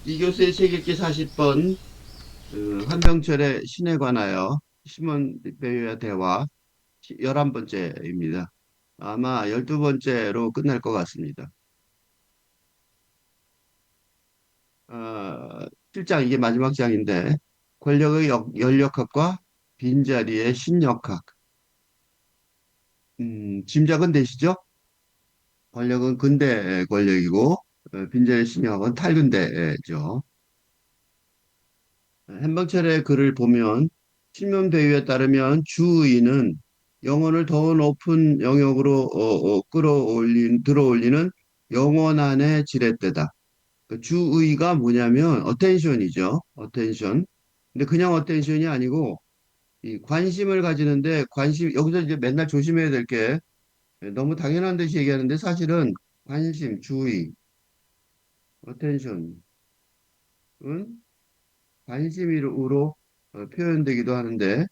이 교수의 책 읽기 40번, 한병철의 신에 관하여 시몬 베유와 대화 11번째입니다. 아마 12번째로 끝날 것 같습니다. 어, 7장 이게 마지막 장인데 권력의 연력학과 빈자리의 신역학. 짐작은 되시죠? 권력은 근대 권력이고 빈자리의 신역학은 탈근대죠. 한병철의 글을 보면 신문배우에 따르면 주의는 영혼을 더 높은 영역으로 들어올리는 영원한의 지렛대다. 그 주의가 뭐냐면 어텐션이죠. 어텐션. 근데 그냥 어텐션이 아니고 이 관심을 가지는데 여기서 이제 맨날 조심해야 될 게 너무 당연한 듯이 얘기하는데 사실은 관심, 주의, 어텐션은 관심으로 표현되기도 하는데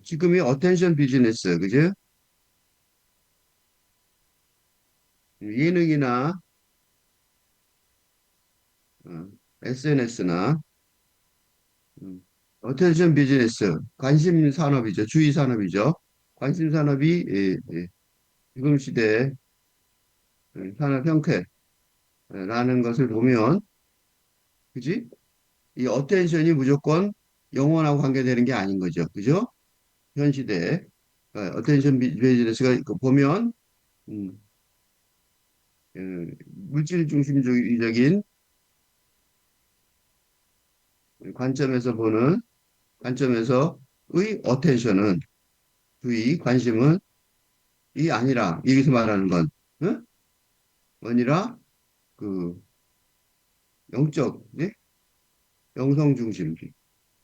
지금이 어텐션 비즈니스, 그죠? 예능이나 SNS나 어텐션 비즈니스, 관심 산업이죠. 주의 산업이죠. 관심 산업이 지금 시대의 산업 형태라는 것을 보면, 그지? 이 어텐션이 무조건 영원하고 관계되는 게 아닌 거죠. 그죠? 현 시대에 어텐션 비즈니스가 보면 음, 물질 중심주의적인 관점에서 보는 관점에서의 어텐션은 주의, 관심은 이 아니라 여기서 말하는 건 응? 아니라 그 영적, 네? 영성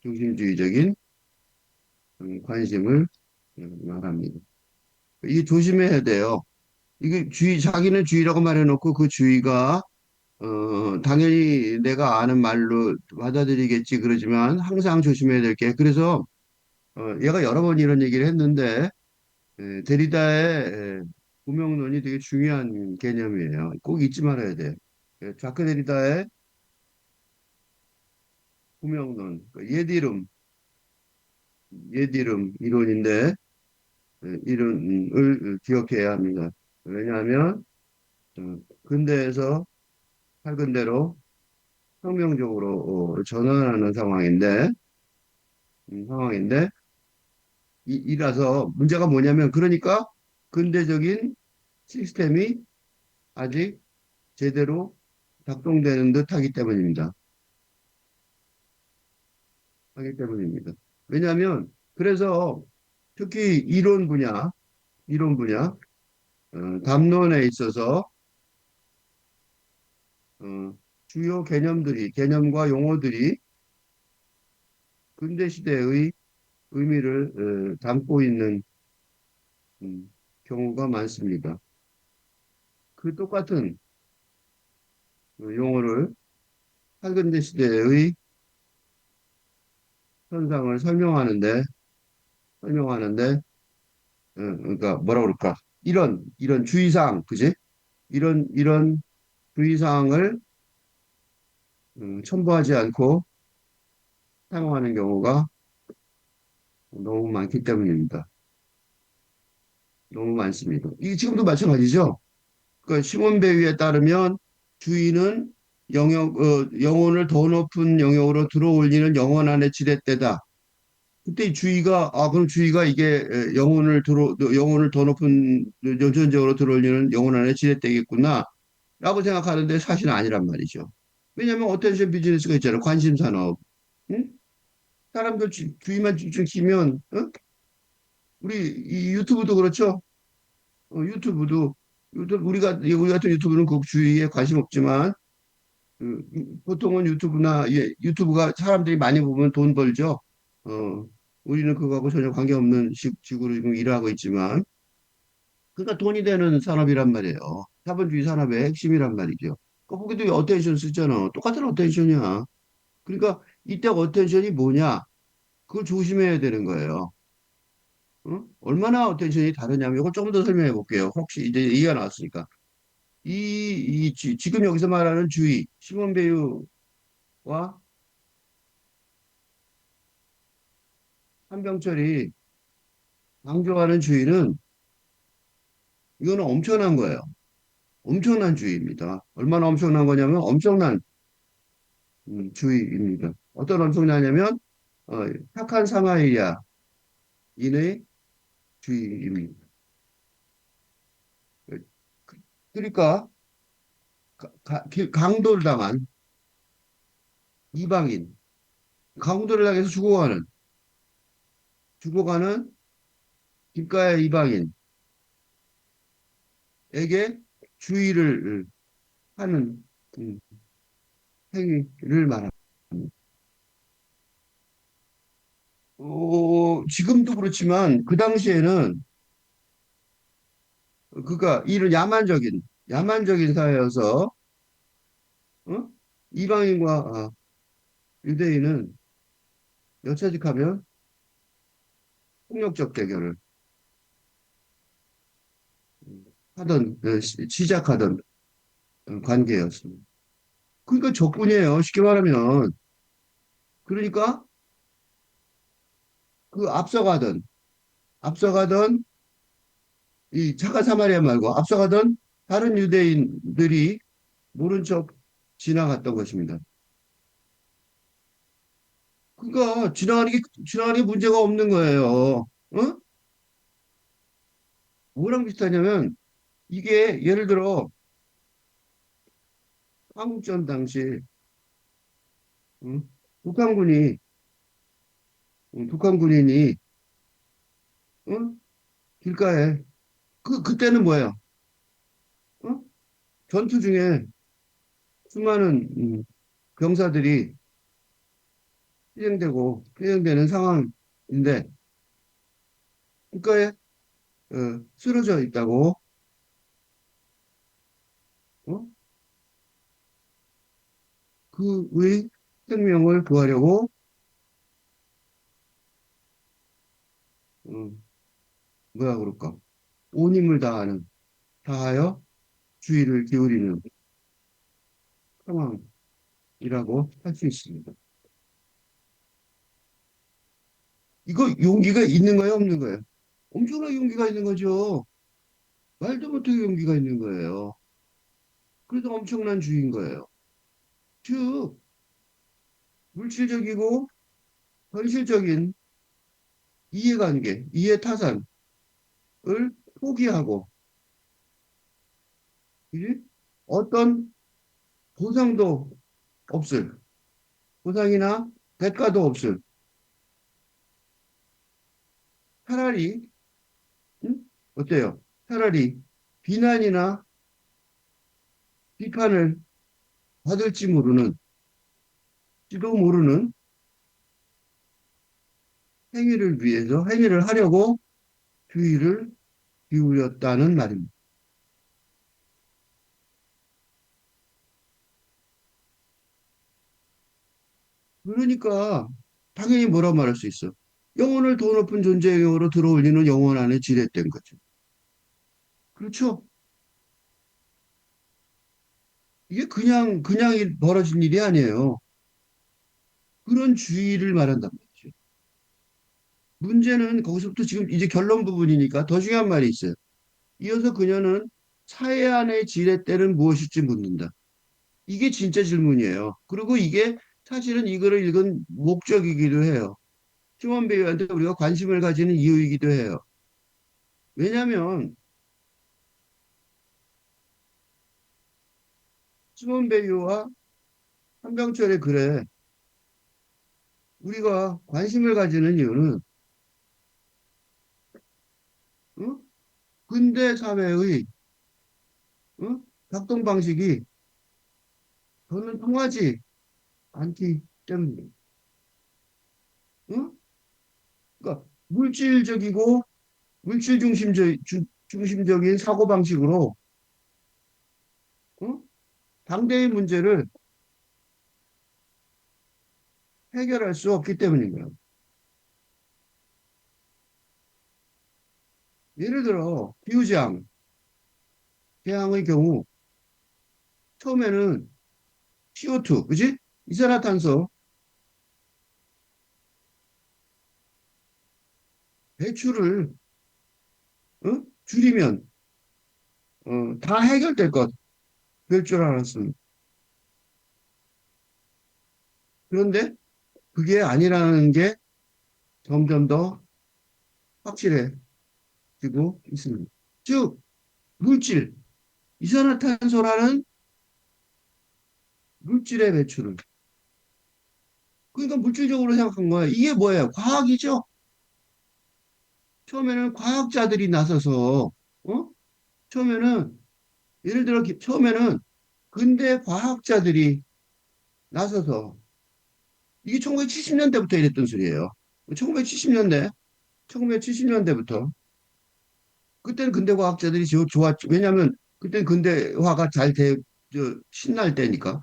중심주의적인 관심을 말합니다. 이 조심해야 돼요. 이게 자기는 주의라고 말해놓고 그 주의가 당연히 내가 아는 말로 받아들이겠지 그러지만 항상 조심해야 될 게 그래서 얘가 여러 번 이런 얘기를 했는데 데리다의 구명론이 되게 중요한 개념이에요. 꼭 잊지 말아야 돼요. 자크 데리다의 구명론, 그 예디름 이론인데 이론을 기억해야 합니다. 왜냐하면 근대에서 탈근대로 혁명적으로 전환하는 상황인데 이라서 문제가 뭐냐면 그러니까 근대적인 시스템이 아직 제대로 작동되는 듯 하기 때문입니다. 왜냐하면 그래서 특히 이론 분야, 담론에 있어서 어, 주요 개념과 용어들이 근대 시대의 의미를 담고 있는 음, 경우가 많습니다. 그 똑같은 용어를 한근대 시대의 현상을 설명하는데, 그러니까 뭐라 그럴까? 이런 주의사항, 그지? 이런 주의사항을 첨부하지 않고 사용하는 경우가 너무 많기 때문입니다. 너무 많습니다. 이게 지금도 마찬가지죠. 그 시몬 배위에 따르면 주의는 영혼을 더 높은 영역으로 들어올리는 영혼 안의 지렛대다. 그때 주의가 그럼 주의가 이게 영혼을 더 높은 전적으로 들어올리는 영혼 안의 지렛대겠구나 라고 생각하는데 사실은 아니란 말이죠. 왜냐하면 어텐션 비즈니스가 있잖아요. 관심 산업. 응? 사람들 주의만 집중시키면 우리 이 유튜브도 그렇죠. 우리 같은 유튜브는 그 주위에 관심 없지만 보통은 유튜브가 사람들이 많이 보면 돈 벌죠. 어, 우리는 그거하고 전혀 관계없는 식으로 지금 일하고 있지만 그러니까 돈이 되는 산업이란 말이에요. 자본주의 산업의 핵심이란 말이죠. 거기도 어텐션 쓰잖아. 똑같은 어텐션이야. 그러니까 이때 어텐션이 뭐냐? 그걸 조심해야 되는 거예요. 얼마나 어텐션이 다르냐면 이걸 조금 더 설명해 볼게요. 혹시 이제 이해가 나왔으니까. 지금 여기서 말하는 주의, 시몬 배유와 한병철이 강조하는 주의는 이거는 엄청난 거예요. 엄청난 주의입니다. 얼마나 엄청난 거냐면 엄청난 주의입니다. 어떤 엄청나냐면 어, 착한 사마리아인의 주의입니다. 그- 그러니까 강도를 당한 이방인, 강도를 당해서 죽어가는 길가의 이방인에게 주의를 하는 음, 행위를 말합니다. 지금도 그렇지만 그 당시에는 그가 이런 야만적인 사회여서 어? 이방인과 유대인은 여차직하면 폭력적 대결을 음, 시작하던 관계였습니다. 그러니까 적군이에요. 쉽게 말하면. 그러니까 그 앞서가던 이 차가 사마리아 말고 앞서가던 다른 유대인들이 모른 척 지나갔던 것입니다. 그러니까 지나가는 게 문제가 없는 거예요. 어? 뭐랑 비슷하냐면 이게 예를 들어 한국전 당시 응? 북한군이 북한 군인이 응? 길가에 그때는 뭐예요? 어? 전투 중에 수많은 병사들이 희생되는 상황인데 길가에 쓰러져 있다고 어? 그의 생명을 구하려고 어, 뭐야 그럴까? 온 힘을 다하여 주의를 기울이는 상황이라고 할 수 있습니다. 이거 용기가 있는 거예요, 없는 거예요? 엄청난 용기가 있는 거죠. 말도 못할 용기가 있는 거예요. 그래도 엄청난 주의인 거예요. 즉, 물질적이고 현실적인 이해관계, 이해타산을 포기하고, 그지? 어떤 보상도 없을, 보상이나 대가도 없을, 차라리, 응? 어때요? 차라리 비난이나 비판을 받을지 지도 모르는 행위를 하려고 주의를 기울였다는 말입니다. 그러니까 당연히 뭐라 말할 수 있어. 영혼을 더 높은 존재의 영으로 들어올리는 영혼 안에 지렛된 거죠. 그렇죠? 이게 그냥 벌어진 일이 아니에요. 그런 주의를 말한단 말이죠. 문제는 거기서부터 지금 이제 결론 부분이니까 더 중요한 말이 있어요. 이어서 그녀는 사회 안의 지렛대는 무엇일지 묻는다. 이게 진짜 질문이에요. 그리고 이게 사실은 이거를 읽은 목적이기도 해요. 시몬 베이한테 우리가 관심을 가지는 이유이기도 해요. 왜냐하면 시몬 베이와 한병철의 글에 우리가 관심을 가지는 이유는 어? 근대 사회의 어? 작동 방식이 저는 통하지 않기 때문에 어? 그러니까 중심적인 사고 방식으로 어? 당대의 문제를 해결할 수 없기 때문인 거예요. 예를 들어 기후재앙의 경우 처음에는 CO2, 그지? 이산화탄소 배출을 줄이면 다 해결될 것, 될 줄 알았습니다. 그런데 그게 아니라는 게 점점 더 확실해지고 있습니다. 즉, 물질, 이산화탄소라는 물질의 배출을. 그러니까 물질적으로 생각한 거예요. 이게 뭐예요? 과학이죠? 처음에는 과학자들이 나서서, 어? 처음에는, 예를 들어, 처음에는 근대 과학자들이 나서서, 이게 1970년대부터 이랬던 소리예요. 1970년대, 1970년대부터. 그때는 근대 과학자들이 좋았죠. 왜냐하면 그때는 근대화가 신날 때니까.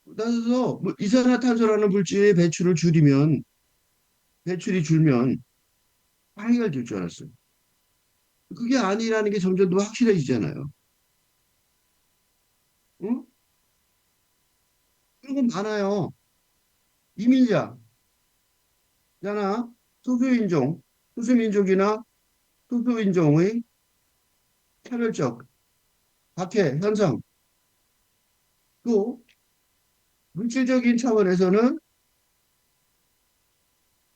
나서서 뭐 이산화탄소라는 물질의 배출이 줄면 해결될 줄 알았어요. 그게 아니라는 게 점점 더 확실해지잖아요. 응? 그런 건 많아요. 이민자, 잖아. 소수인종, 소수민족이나 소수인종의 차별적 박해 현상. 또 물질적인 차원에서는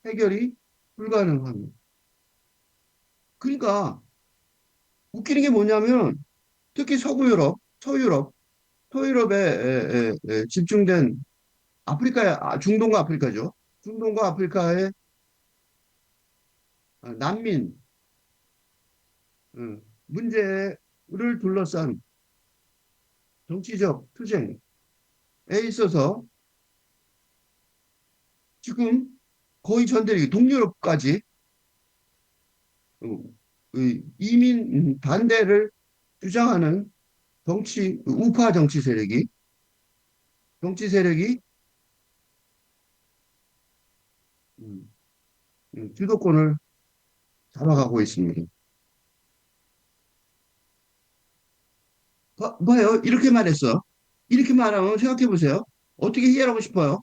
해결이 불가능합니다. 그러니까 웃기는 게 뭐냐면 특히 서유럽에 집중된 중동과 아프리카죠. 중동과 아프리카의 난민 문제를 둘러싼 정치적 투쟁에 있어서 지금 거의 전 대륙, 동유럽까지 어, 이민 반대를 주장하는 우파 정치 세력이 음, 주도권을 잡아가고 있습니다. 뭐예요? 이렇게 말했어. 이렇게 말하면 생각해 보세요. 어떻게 해결하고 싶어요?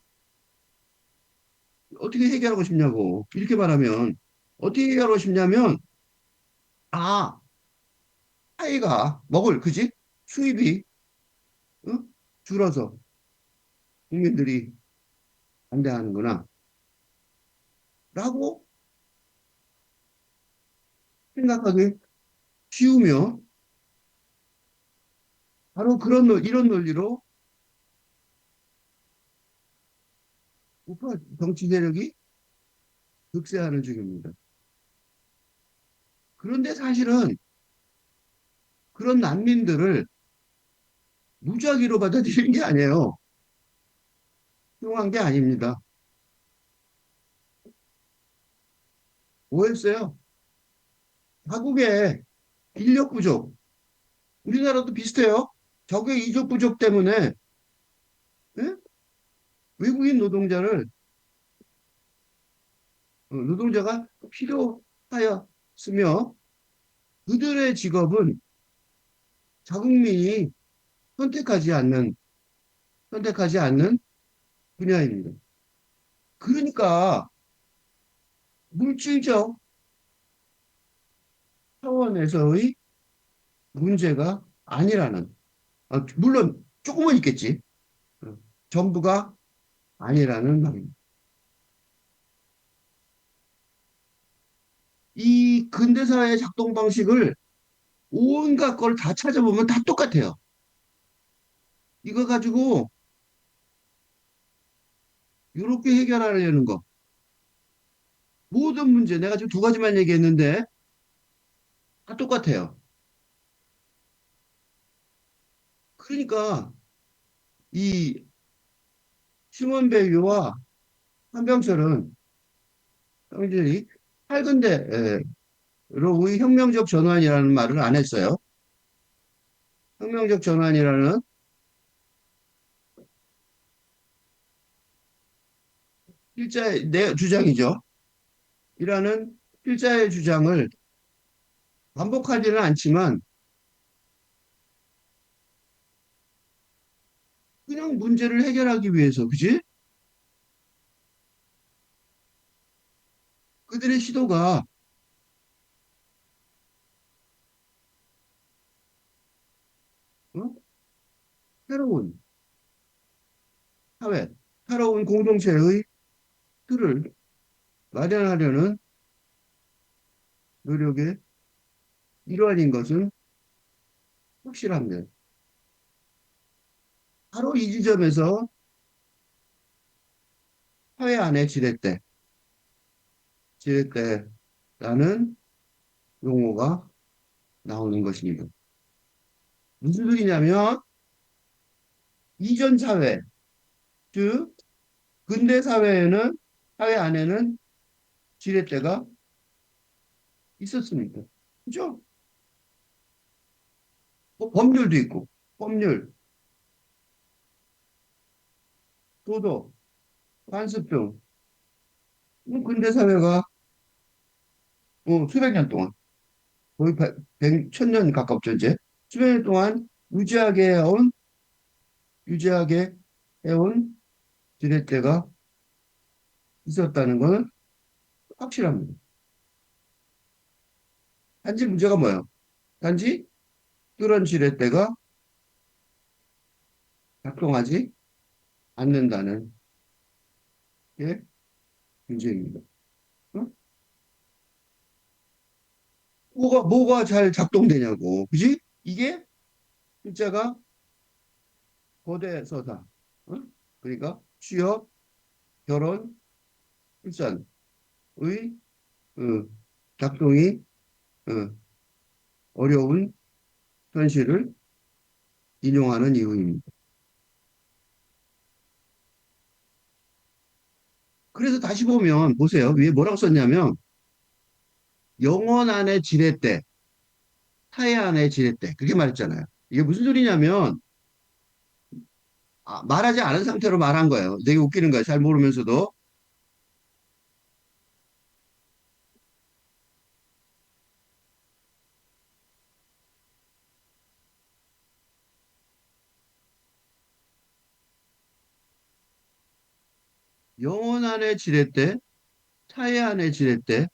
어떻게 해결하고 싶냐고. 이렇게 말하면 어떻게 해결하고 싶냐면 아, 아이가 그지? 수입이 어? 줄어서 국민들이 반대하는구나. 라고 생각하기 쉬우면 바로 이런 논리로 우파 정치 세력이 득세하는 중입니다. 그런데 사실은 그런 난민들을 무작위로 받아들이는 게 아니에요. 흉한 게 아닙니다. 뭐였어요? 자국의 인력 부족. 우리나라도 비슷해요. 적의 이적 부족 때문에 예? 외국인 노동자가 필요하였으며 그들의 직업은 자국민이 선택하지 않는 선택하지 않는 분야입니다. 그러니까 물질적 차원에서의 문제가 아니라는 물론 조금은 있겠지. 어, 전부가 아니라는 말입니다. 이 근대사의 작동 방식을 온갖 걸 다 찾아보면 다 똑같아요. 이거 가지고 이렇게 해결하려는 거. 모든 문제, 내가 지금 두 가지만 얘기했는데 다 똑같아요. 그러니까 이 시몬 베이유와 한병철은 형제들이 8근대로의 혁명적 전환이라는 말을 안 했어요. 혁명적 전환이라는 필자의 내 주장이죠. 이라는 필자의 주장을 반복하지는 않지만 그냥 문제를 해결하기 위해서, 그지? 그들의 시도가 어? 새로운 사회, 새로운 공동체의 틀을 마련하려는 노력의 일환인 것은 확실합니다. 바로 이 지점에서 사회 안의 지렛대라는 용어가 나오는 것입니다. 무슨 소리냐면 이전 사회, 즉 근대 사회에는 사회 안에는 지렛대가 있었습니다. 그죠? 뭐 법률도 있고, 법률, 도덕, 관습 등 근대 사회가 수백 년 동안 거의 천년 가깝죠 이제 수백 년 동안 유지하게 해온 지렛대가 있었다는 것은 확실합니다. 단지 문제가 뭐예요? 단지 그런 지렛대가 작동하지 않는다는 게 문제입니다. 어? 뭐가 잘 작동되냐고. 그지? 이게 글자가 거대 서사. 어? 그러니까 취업, 결혼, 출산의 어, 작동이 어, 어려운 현실을 인용하는 이유입니다. 그래서 다시 보면 보세요. 위에 뭐라고 썼냐면 영원 안의 지렛대, 타의 안의 지렛대. 그렇게 말했잖아요. 이게 무슨 소리냐면 말하지 않은 상태로 말한 거예요. 되게 웃기는 거예요. 잘 모르면서도. 영원 안의 지렛대, 타의 안의 지렛대.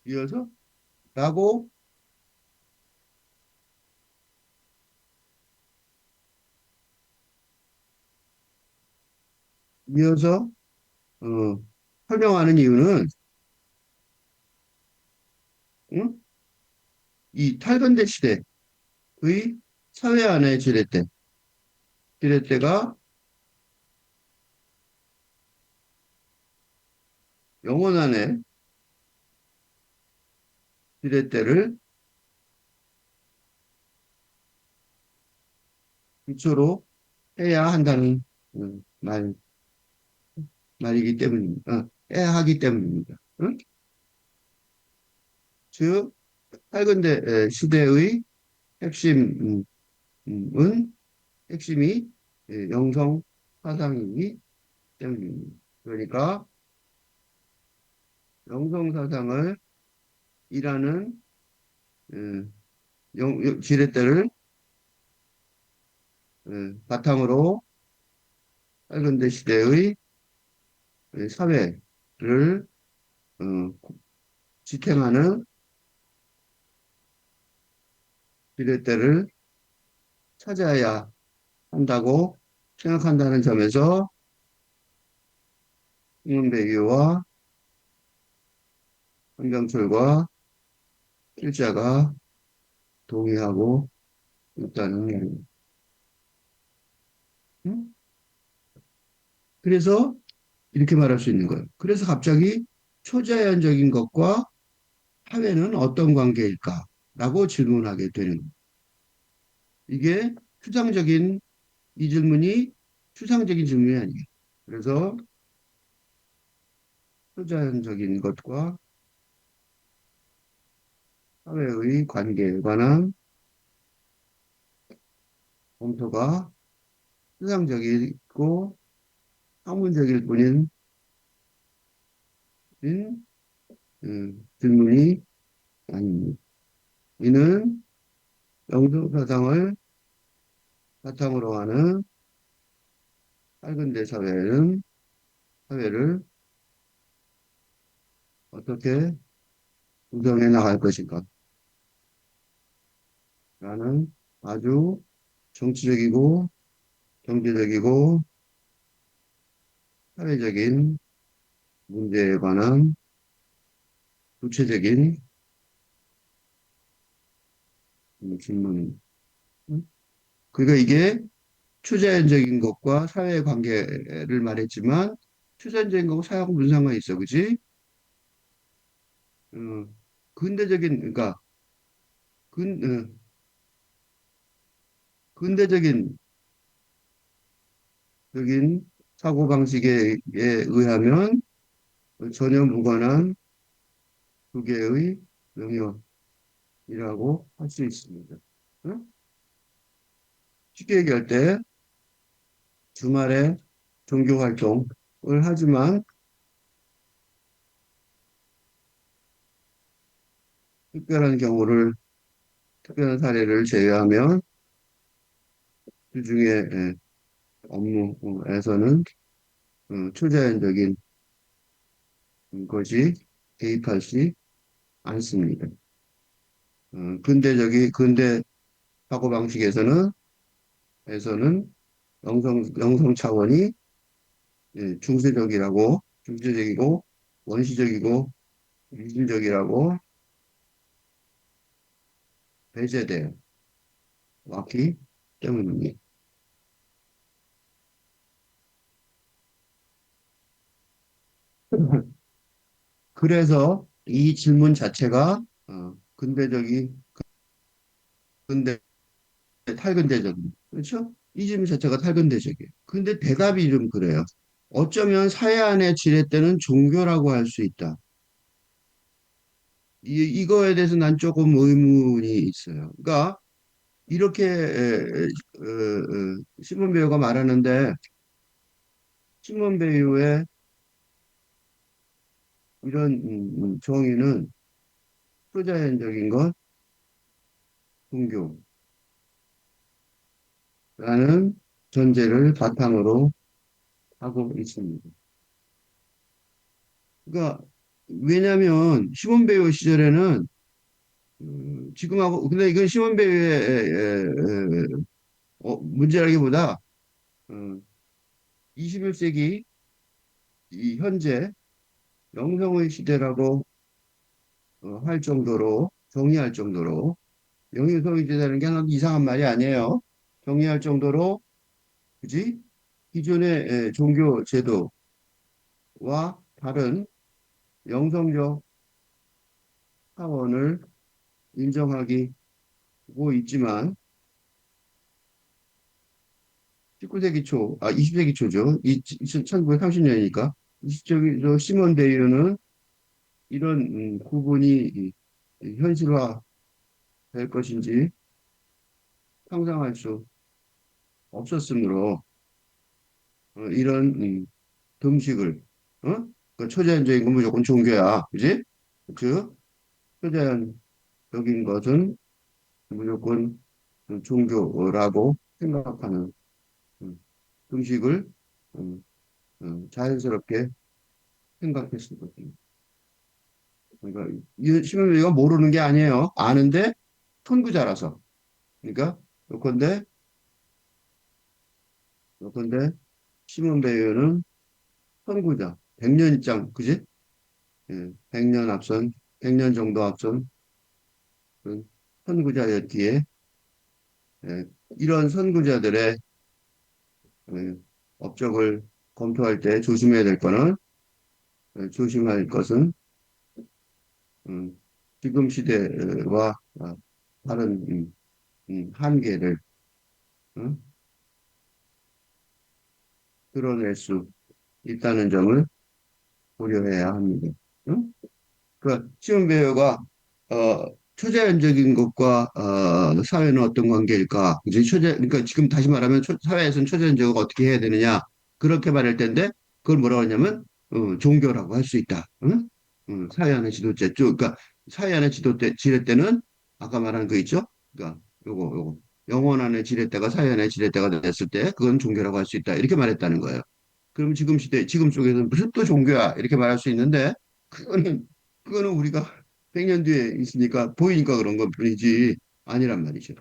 이어서 라고 이어서 어, 설명하는 이유는 응? 이 탈근대 시대의 사회 안의 지렛대가 영원 안의 지렛대를 기초로 해야 한다는 말이기 때문입니다. 해야 하기 때문입니다. 응? 즉, 팔근대 시대의 핵심은 핵심이 영성 사상이기 때문입니다. 그러니까 영성 사상을 일하는 지렛대를 바탕으로 팔근대 시대의 사회를 어, 지탱하는 지렛대를 찾아야 한다고 생각한다는 점에서 홍문배기와 한경철과 필자가 동의하고 있다는 얘기입니다. 응? 그래서 이렇게 말할 수 있는 거예요. 그래서 갑자기 초자연적인 것과 사회는 어떤 관계일까? 라고 질문하게 되는 거예요. 이게 추상적인, 이 질문이 추상적인 질문이 아니에요. 그래서 초자연적인 것과 사회의 관계에 관한 검토가 추상적이고 학문적일 뿐인 질문이 아닙니다. 이는 영성사상을 바탕으로 하는 밝은대 사회를 어떻게 구성해 나갈 것인가 라는 아주 정치적이고 경제적이고 사회적인 문제에 관한 구체적인 질문. 그러니까 이게 초자연적인 것과 사회의 관계를 말했지만 초자연적인 거하고 사회하고 무슨 상관이 있어, 그지? 어, 근대적인 그러니까 근 근대적인 적인 사고 방식에 의하면 전혀 무관한 두 개의 영역이라고 할 수 있습니다. 응? 쉽게 얘기할 때 주말에 종교 활동을 하지만 특별한 경우를 특별한 사례를 제외하면 그중에 업무에서는 초자연적인 것이 개입할 수 않습니다. 근대 사고방식에서는 영성 차원이 중세적이고 원시적이고 미신적이라고 배제되어 왔기 때문입니다. 그래서 이 질문 자체가 근대적이 근대 탈근대적인 그렇죠? 이 질문 자체가 탈근대적이에요. 근데 대답이 좀 그래요. 어쩌면 사회 안에 지렛대는 종교라고 할 수 있다. 이거에 대해서 난 조금 의문이 있어요. 그러니까 이렇게 시몬 베이어가 말하는데 시몬 베이어의 이런 정의는 초자연적인 것, 종교라는 전제를 바탕으로 하고 있습니다. 그러니까 왜냐하면 시몬 베이어 시절에는 지금하고 근데 이건 시몬 베이어의 문제라기보다 어, 21세기 이 현재 영성의 시대라고 할 정도로 정의할 정도로 영성의 시대라는 게 하나 이상한 말이 아니에요. 정의할 정도로 그지? 기존의 종교 제도와 다른 영성적 차원을 인정하고 있지만 19세기 초, 20세기 초죠. 1930년이니까 20세기 초 시몬 베이르는 이런 구분이 현실화 될 것인지 상상할 수 없었으므로 이런 등식을 그 초자연적인 건 무조건 종교야, 그지? 즉 초자연적인 것은 무조건 종교라고 생각하는 음, 등식을 음, 자연스럽게 생각했을 것입니다. 그러니까 시몬 베이가 모르는 게 아니에요. 아는데 선구자라서. 그러니까 요컨대 요컨대 시몬 베이어는 선구자, 100년 입장, 그지? 예, 100년 앞선, 100년 정도 앞선 그런 선구자였기에 이런 선구자들의 예, 업적을 검토할 때 조심해야 될 거는 조심할 것은 음, 지금 시대와 다른 한계를 어? 드러낼 수 있다는 점을 고려해야 합니다. 응? 그 시험 배우가 초자연적인 것과 사회는 어떤 관계일까? 이제 그러니까 지금 다시 말하면 사회에서는 초자연적으로 어떻게 해야 되느냐? 그렇게 말할 텐데 그걸 뭐라고 하냐면 종교라고 할 수 있다. 응? 사회 안의 지도자 쪽, 그러니까 사회 안의 지렛대는 아까 말한 거 있죠? 그러니까 요거 영혼 안의 지렛대가 사회 안의 지렛대가 됐을 때 그건 종교라고 할 수 있다. 이렇게 말했다는 거예요. 그럼 지금 시대, 지금 속에서는 무슨 또 종교야? 이렇게 말할 수 있는데, 그거는, 그거는 우리가 100년 뒤에 있으니까 보이니까 그런 것 뿐이지 아니란 말이죠.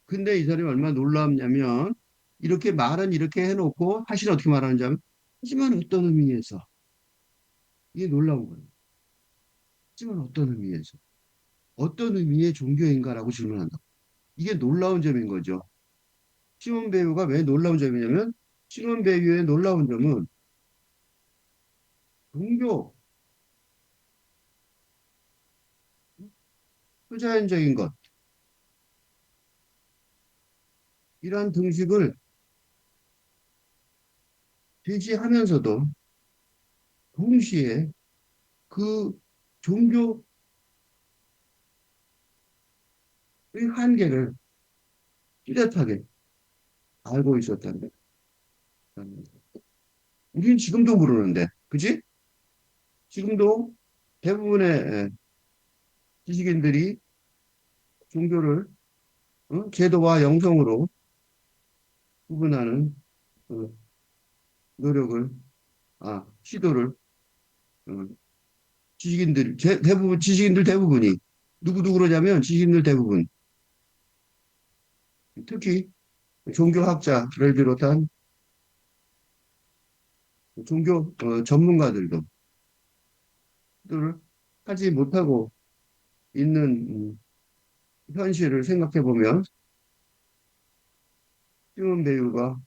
근데 이 사람이 얼마나 놀랍냐면, 이렇게 말은 이렇게 해놓고, 사실 어떻게 말하는지 하면, 하지만 어떤 의미에서, 이게 놀라운 거예요. 하지만 어떤 의미에서, 어떤 의미의 종교인가라고 질문한다. 이게 놀라운 점인 거죠. 시몬 배우가 왜 놀라운 점이냐면, 시몬 배우의 놀라운 점은 종교, 초자연적인 것, 이러한 등식을 제시하면서도 동시에 그 종교의 한계를 뚜렷하게 알고 있었다는 거예요. 우리는 지금도 모르는데, 그지? 지금도 대부분의 지식인들이 종교를 제도와 영성으로 구분하는 그 노력을, 시도를, 어, 대부분, 지식인들 대부분이, 누구도 그러냐면 지식인들 대부분, 특히 종교학자를 비롯한 종교 전문가들도 를 하지 못하고 있는 현실을 생각해 보면 시몬 배우가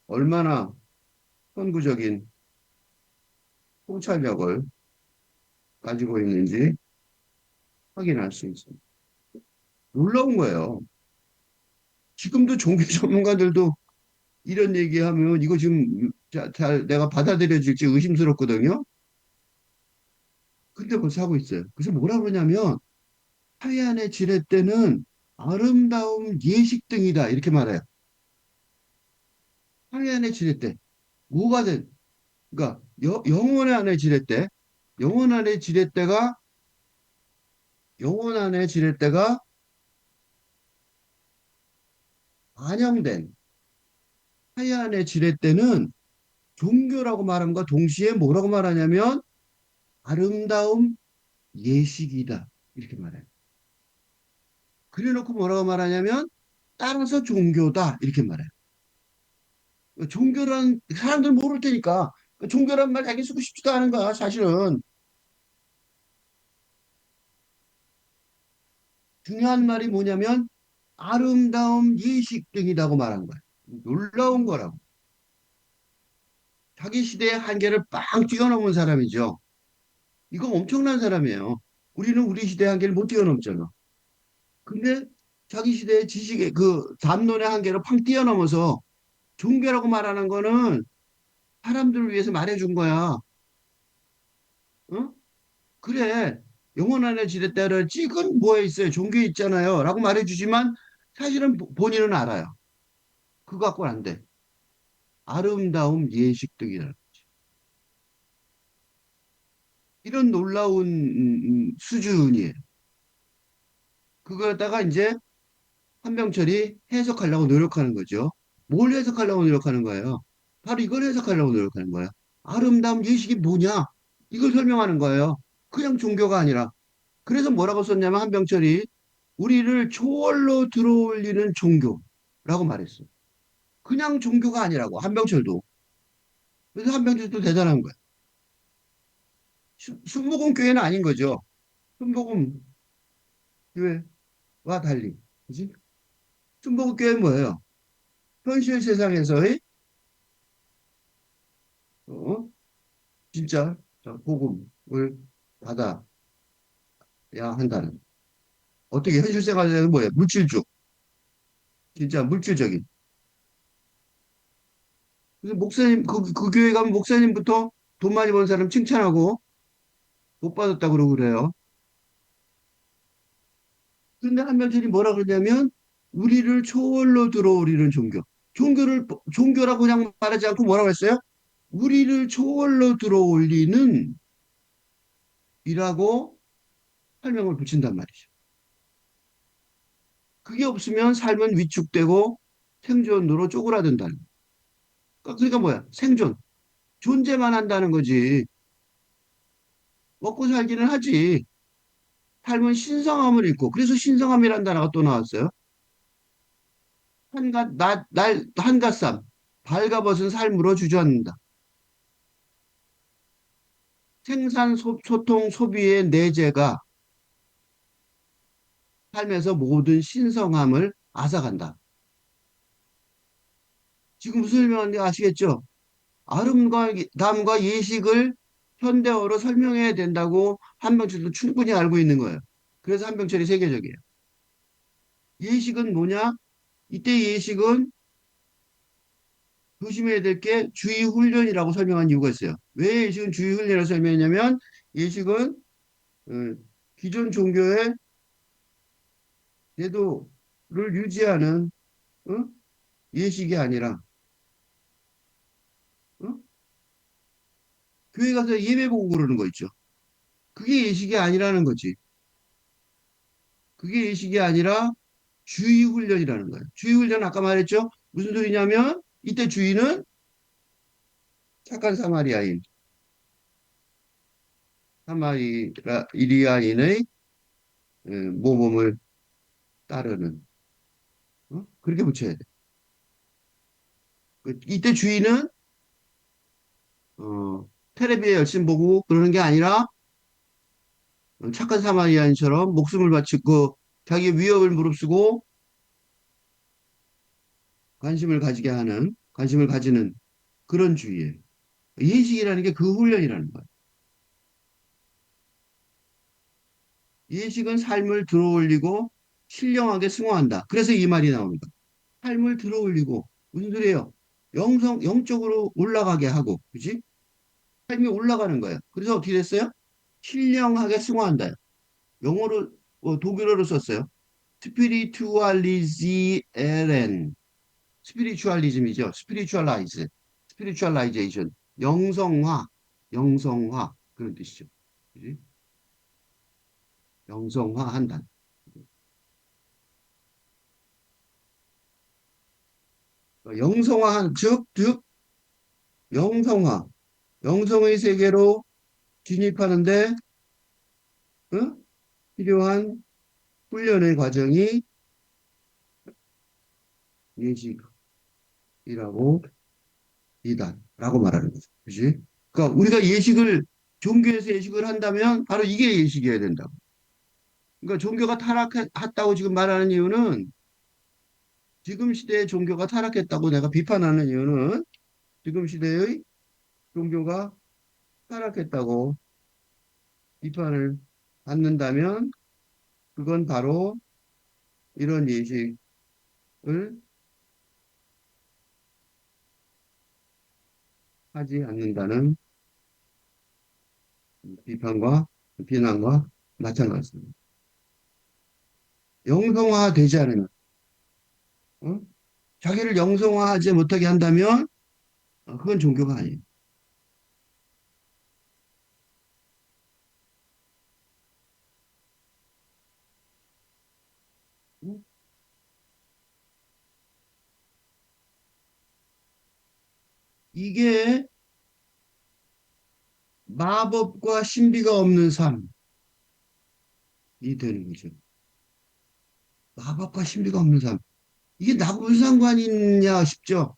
얼마나 선구적인 통찰력을 가지고 있는지 확인할 수 있습니다. 놀라운 거예요. 지금도 종교 전문가들도 이런 얘기하면 이거 지금 잘 내가 받아들여질지 의심스럽거든요. 근데 벌써 하고 있어요. 그래서 뭐라 그러냐면 하얀의 지렛대는 아름다움 예식 등이다 이렇게 말해요. 하얀의 지렛대 뭐가 된 그러니까 영혼 안의 지렛대 영혼 안의 지렛대가 영혼 안의 지렛대가 반영된 하얀의 지렛대는 종교라고 말함과 동시에 뭐라고 말하냐면 아름다움 예식이다 이렇게 말해요. 그래놓고 뭐라고 말하냐면 따라서 종교다 이렇게 말해요. 종교란 사람들 모를 테니까 종교란 말 자기 쓰고 싶지도 않은 거야 사실은. 중요한 말이 뭐냐면 아름다움 예식 등이라고 말한 거예요. 놀라운 거라고. 자기 시대의 한계를 빵 뛰어넘은 사람이죠. 이거 엄청난 사람이에요. 우리는 우리 시대의 한계를 못 뛰어넘잖아. 근데 자기 시대의 지식의 그 담론의 한계를 팡 뛰어넘어서 종교라고 말하는 거는 사람들을 위해서 말해준 거야. 어? 그래. 영혼 안에 지렛대를 찍은 뭐에 있어요? 종교에 있잖아요. 라고 말해주지만 사실은 본인은 알아요. 그거 갖고는 안 돼. 아름다움 예식 등이라. 이런 놀라운 수준이에요. 그거다가 이제 한병철이 해석하려고 노력하는 거죠. 뭘 해석하려고 노력하는 거예요? 바로 이걸 해석하려고 노력하는 거예요. 아름다움 예식이 뭐냐? 이걸 설명하는 거예요. 그냥 종교가 아니라. 그래서 뭐라고 썼냐면 한병철이 우리를 초월로 들어올리는 종교라고 말했어. 그냥 종교가 아니라고 한병철도. 그래서 한병철도 대단한 거야. 순복음 교회는 아닌 거죠. 순복음 교회와 달리. 그지? 순복음 교회는 뭐예요? 현실 세상에서의 어? 진짜 복음을 받아야 한다는. 어떻게 현실 생활에서는 뭐예요? 물질주. 진짜 물질적인. 그래서 목사님, 그 교회 가면 목사님부터 돈 많이 번 사람 칭찬하고 못 받았다 그러고 그래요. 그런데 한명철이 뭐라 그러냐면 우리를 초월로 들어오리는 종교. 종교라고 그냥 말하지 않고 뭐라고 했어요? 우리를 초월로 들어올리는 이라고 설명을 붙인단 말이죠. 그게 없으면 삶은 위축되고 생존으로 쪼그라든다는 거예요. 그러니까 뭐야? 생존. 존재만 한다는 거지. 먹고 살기는 하지. 삶은 신성함을 잃고. 그래서 신성함이라는 단어가 또 나왔어요. 한갓삼. 발가벗은 삶으로 주저앉는다. 생산, 소통, 소비의 내재가 삶에서 모든 신성함을 앗아간다. 지금 무슨 설명하는지 아시겠죠? 아름다움과 예식을 현대어로 설명해야 된다고 한병철도 충분히 알고 있는 거예요. 그래서 한병철이 세계적이에요. 예식은 뭐냐? 이때 예식은 조심해야 될 게 주의 훈련이라고 설명한 이유가 있어요. 왜 예식은 주의 훈련이라고 설명했냐면 예식은 어, 기존 종교의 제도를 유지하는 어? 예식이 아니라 어? 교회 가서 예배 보고 그러는 거 있죠. 그게 예식이 아니라는 거지. 그게 예식이 아니라 주의 훈련이라는 거예요. 주의 훈련 아까 말했죠. 무슨 소리냐면 이때 주의는 착한 사마리아인의 모범을 따르는 그렇게 붙여야 돼. 이때 주의는 텔레비에 열심히 보고 그러는 게 아니라 착한 사마리아인처럼 목숨을 바치고 자기의 위협을 무릅쓰고 관심을 가지는 그런 주의예요. 예식이라는 게 그 훈련이라는 거예요. 예식은 삶을 들어올리고 신령하게 승화한다. 그래서 이 말이 나옵니다. 삶을 들어올리고 무슨 소리예요? 영적으로 올라가게 하고, 그지? 삶이 올라가는 거예요. 그래서 어떻게 됐어요? 신령하게 승화한다. 영어로 독일어로 썼어요. 스피리투알리지에렌 스피리추얼리즘이죠. 스피리추얼라이제이션 영성화 그런 뜻이죠. 그지? 영성화한다. 영성화한 즉 영성화 영성의 세계로 진입하는데 어? 필요한 훈련의 과정이 예식이라고 이단라고 말하는 거죠. 그지? 그러니까 우리가 종교에서 예식을 한다면 바로 이게 예식이어야 된다. 그러니까 종교가 타락했다고 지금 말하는 이유는 지금 시대의 종교가 타락했다고 내가 비판하는 이유는 지금 시대의 종교가 타락했다고 비판을 받는다면 그건 바로 이런 예식을 하지 않는다는 비판과 비난과 마찬가지입니다. 영성화되지 않으면, 어? 자기를 영성화하지 못하게 한다면 그건 종교가 아니에요. 어? 이게 마법과 신비가 없는 삶이 되는 거죠. 마법과 신비가 없는 삶. 이게 나하고 무슨 상관이 있냐 싶죠.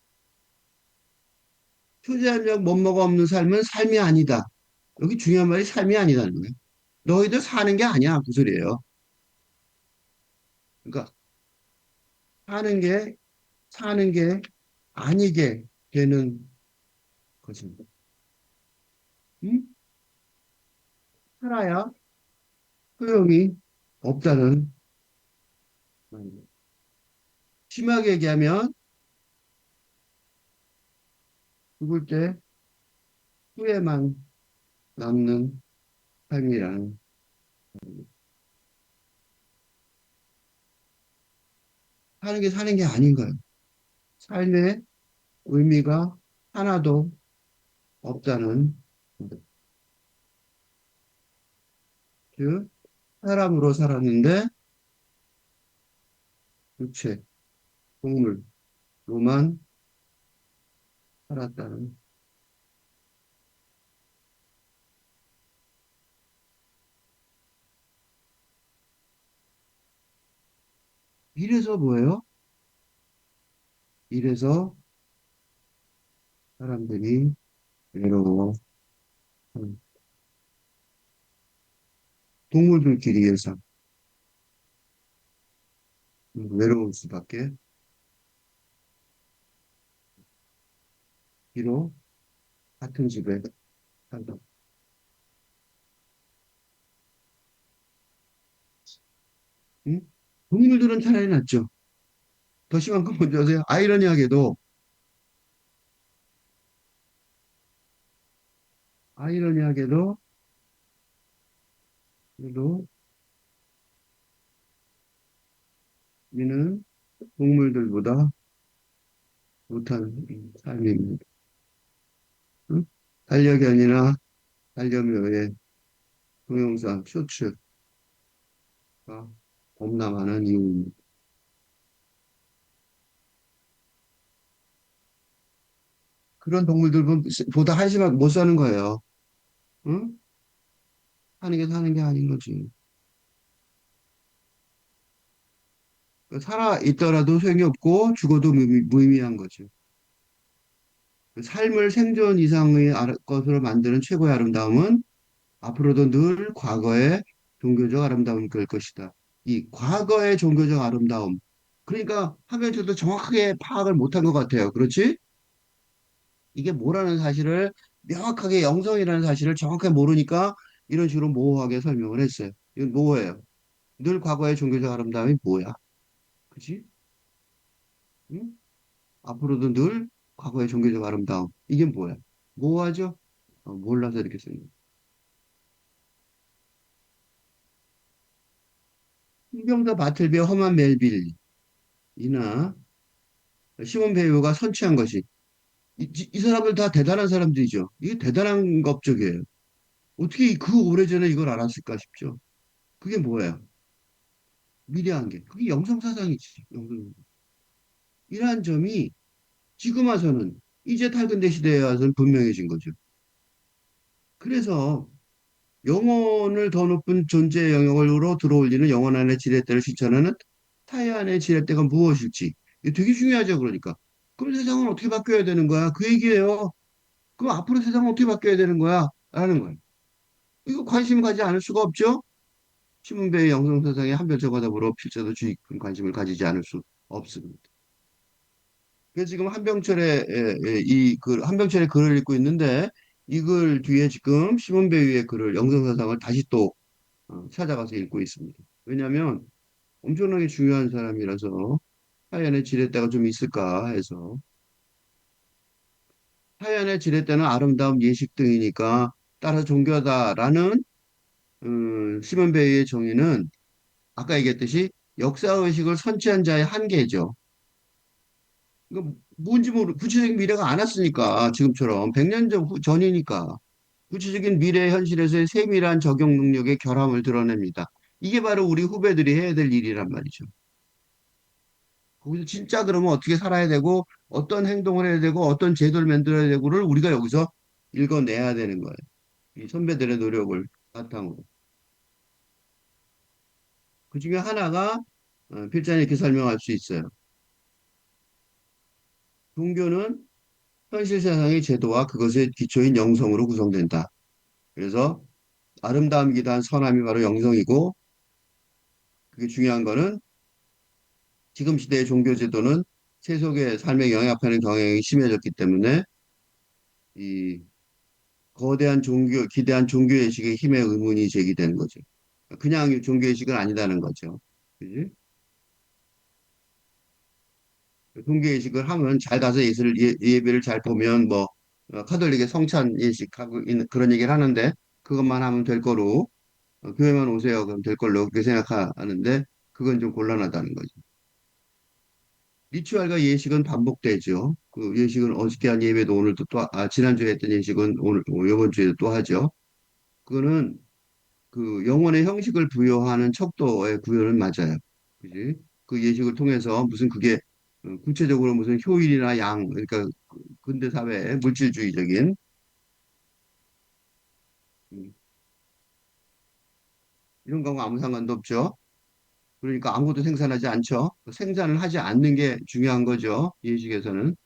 초자연적 면모가 없는 삶은 삶이 아니다. 여기 중요한 말이 삶이 아니다는 거예요. 너희들 사는 게 아니야. 그 소리예요. 그러니까 사는 게, 사는 게 아니게 되는 것입니다. 응? 살아야 소용이 없다는 말입니다. 심하게 얘기하면 죽을 때 후회만 남는 삶이라는 사는 게 아닌 거예요. 삶의 의미가 하나도 없다는 즉 사람으로 살았는데 육체, 동물로만 살았다는. 이래서 뭐예요? 이래서 사람들이 외로워. 음, 동물들끼리에서 외로울 수밖에. 비록 같은 집에 살다. 응? 동물들은 차라리 낫죠. 더 심한 건 뭔지 아세요? 아이러니하게도, 그래도 우리는 동물들보다 못한 삶입니다. 응? 반려견이나 반려묘의 동영상 쇼츠가 겁나 많은 이유입니다. 그런 동물들보다 한심하게 못 사는 거예요. 응? 사는 게 사는 게 아닌 거지. 살아 있더라도 소용이 없고 죽어도 무의미한 거죠. 삶을 생존 이상의 것으로 만드는 최고의 아름다움은 앞으로도 늘 과거의 종교적 아름다움일 것이다. 이 과거의 종교적 아름다움. 그러니까 하면 저도 정확하게 파악을 못한 것 같아요. 그렇지? 이게 뭐라는 사실을 명확하게 영성이라는 사실을 정확하게 모르니까 이런 식으로 모호하게 설명을 했어요. 이건 모호해요. 늘 과거의 종교적 아름다움이 뭐야? 그치? 응? 앞으로도 늘 과거의 종교적 아름다움. 이게 뭐야? 모호하죠? 몰라서 이렇게 쓴 거예요. 신병자 바틀비의 험한 멜빌이나 시몬 베이오가 선취한 것이 이 사람들 다 대단한 사람들이죠. 이게 대단한 업적이에요. 어떻게 그 오래전에 이걸 알았을까 싶죠. 그게 뭐예요? 미래한 게. 그게 영성사상이지. 이러한 점이 지금 와서는 이제 탈근대 시대에 와서는 분명해진 거죠. 그래서 영혼을 더 높은 존재의 영역으로 들어올리는 영혼 안의 지렛대를 실천하는 타의 안의 지렛대가 무엇일지. 이게 되게 중요하죠, 그러니까. 그럼 세상은 어떻게 바뀌어야 되는 거야? 그 얘기예요. 그럼 앞으로 세상은 어떻게 바뀌어야 되는 거야? 라는 거예요. 이거 관심 가지 않을 수가 없죠? 신문배의 영성사상에 한별적과 더불어 필자도 주의 깊은 관심을 가지지 않을 수 없습니다. 그래서 지금 한병철의 글을 읽고 있는데 이 글 뒤에 지금 시몬배위의 글을 영성사상을 다시 또 찾아가서 읽고 있습니다. 왜냐하면 엄청나게 중요한 사람이라서 사연의 지렛대가 좀 있을까 해서 사연의 지렛대는 아름다움 예식 등이니까 따라서 종교다라는 시몬배위의 정의는 아까 얘기했듯이 역사의식을 선취한 자의 한계죠. 이거 뭔지 구체적인 미래가 안 왔으니까 지금처럼 100년 전이니까 구체적인 미래 현실에서의 세밀한 적용 능력의 결함을 드러냅니다. 이게 바로 우리 후배들이 해야 될 일이란 말이죠. 거기서 진짜 그러면 어떻게 살아야 되고 어떤 행동을 해야 되고 어떤 제도를 만들어야 되고를 우리가 여기서 읽어내야 되는 거예요. 이 선배들의 노력을 바탕으로. 그 중에 하나가 필자는 이렇게 설명할 수 있어요. 종교는 현실 세상의 제도와 그것의 기초인 영성으로 구성된다. 그래서 아름다움이기도 한 선함이 바로 영성이고 그게 중요한 거는 지금 시대의 종교 제도는 세속의 삶에 영향하는 경향이 심해졌기 때문에 이 거대한 기대한 종교의식의 힘에 의문이 제기되는 거죠. 그냥 종교의식은 아니다는 거죠. 그지? 종교의식을 하면 잘 가서 예배를 잘 보면 뭐 카톨릭의 성찬 예식하고 있는 그런 얘기를 하는데 그것만 하면 될 거로 교회만 오세요 그럼 될 걸로 그렇게 생각하는데 그건 좀 곤란하다는 거죠. 리추얼과 예식은 반복되죠. 그 예식은 어저께 한 예배도 오늘도 지난주에 했던 예식은 이번 주에도 또 하죠. 그거는 그 영혼의 형식을 부여하는 척도의 구현은 맞아요. 그지? 그 예식을 통해서 무슨 그게 구체적으로 무슨 효일이나 양, 그러니까 근대 사회의 물질주의적인 음, 이런 거하고 아무 상관도 없죠. 그러니까 아무것도 생산하지 않죠. 생산을 하지 않는 게 중요한 거죠. 예식에서는.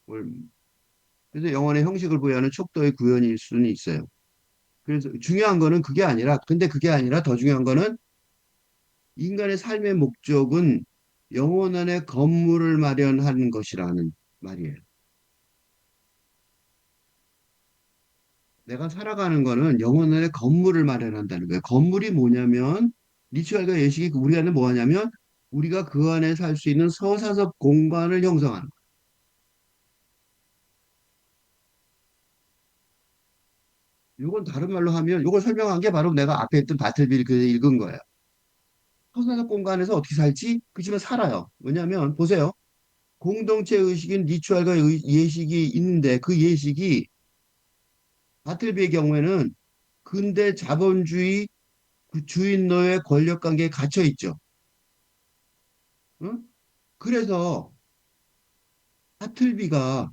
뭘- 그래서 영혼의 형식을 부여하는 척도의 구현일 수는 있어요. 그래서 중요한 거는 그게 아니라, 근데 그게 아니라 더 중요한 거는 인간의 삶의 목적은 영혼 안에 건물을 마련하는 것이라는 말이에요. 내가 살아가는 거는 영혼 안에 건물을 마련한다는 거예요. 건물이 뭐냐면 리추알과 예식이 우리 안에 뭐 하냐면 우리가 그 안에 살 수 있는 서사적 공간을 형성하는 거예요. 이건 다른 말로 하면 이걸 설명한 게 바로 내가 앞에 했던 바틀빌 그 읽은 거예요. 서사적 공간에서 어떻게 살지? 그지만 살아요. 왜냐하면 보세요. 공동체 의식인 리추알과 예식이 있는데 그 예식이 바틀비의 경우에는 근대 자본주의 그 주인 노예 권력 관계에 갇혀 있죠. 응? 그래서 바틀비가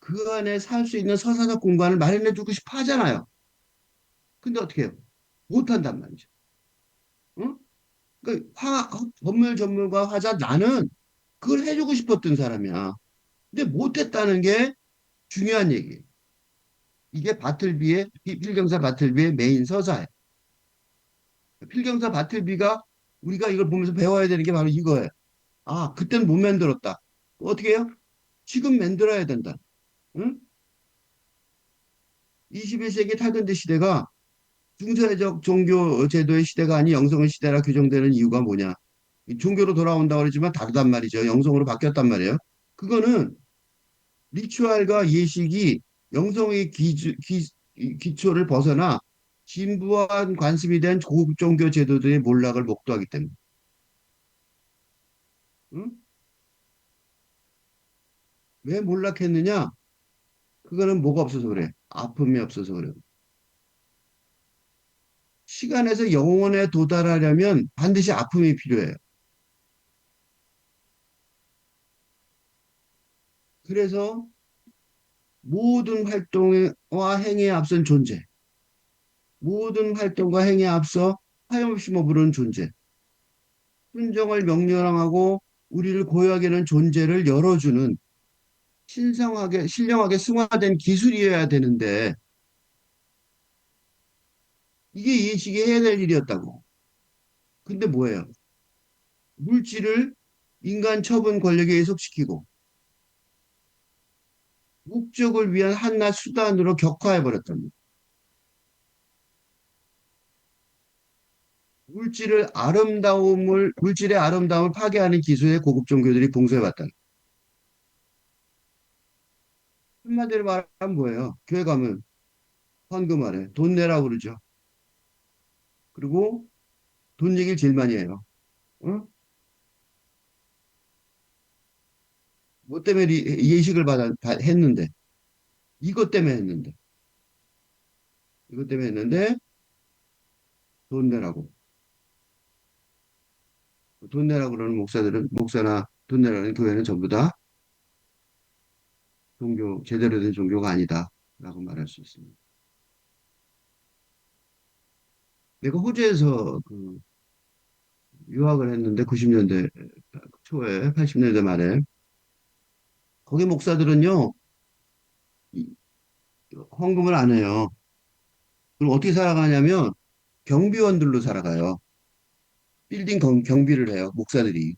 그 안에 살 수 있는 서사적 공간을 마련해 주고 싶어 하잖아요. 근데 어떻게 해요? 못 한단 말이죠. 응? 그러니까 건물 전문가 화자 나는 그걸 해주고 싶었던 사람이야. 근데 못했다는 게 중요한 얘기예요. 이게 바틀비의 필경사 바틀비의 메인 서사예요. 필경사 바틀비가 우리가 이걸 보면서 배워야 되는 게 바로 이거예요. 아, 그때는 못 만들었다. 어떻게 해요? 지금 만들어야 된다. 응? 21세기 탈근대 시대가 중세적 종교 제도의 시대가 아닌 영성의 시대라 규정되는 이유가 뭐냐? 종교로 돌아온다고 그러지만 다르단 말이죠. 영성으로 바뀌었단 말이에요. 그거는 리추알과 예식이 영성의 기초를 벗어나 진부한 관습이 된 고급 종교 제도들의 몰락을 목도하기 때문에. 응? 왜 몰락했느냐? 그거는 뭐가 없어서 그래. 아픔이 없어서 그래. 시간에서 영혼에 도달하려면 반드시 아픔이 필요해요. 그래서 모든 활동과 행위에 앞선 존재, 모든 활동과 행위에 앞서 하염없이 머무르는 존재, 순정을 명령하고 우리를 고요하게 하는 존재를 열어주는 신령하게 승화된 기술이어야 되는데 이게 예식이 해야 될 일이었다고. 근데 뭐예요? 물질을 인간 처분 권력에 의속시키고 목적을 위한 한낱 수단으로 격화해버렸답니다. 물질의 아름다움을 파괴하는 기술의 고급 종교들이 봉쇄해왔다. 한마디로 말하면 뭐예요? 교회 가면 헌금하래. 돈 내라고 그러죠. 그리고 돈 얘기를 제일 많이 해요. 어? 뭐 때문에 예식을 했는데. 이것 때문에 했는데. 이것 때문에 했는데 돈 내라고. 돈 내라고 그러는 목사나 돈 내라는 교회는 전부 다 제대로 된 종교가 아니다. 라고 말할 수 있습니다. 내가 호주에서 그 유학을 했는데 90년대 초에 80년대 말에 거기 목사들은요 이- 헌금을 안 해요. 그럼 어떻게 살아가냐면 경비원들로 살아가요. 빌딩 경비를 해요. 목사들이.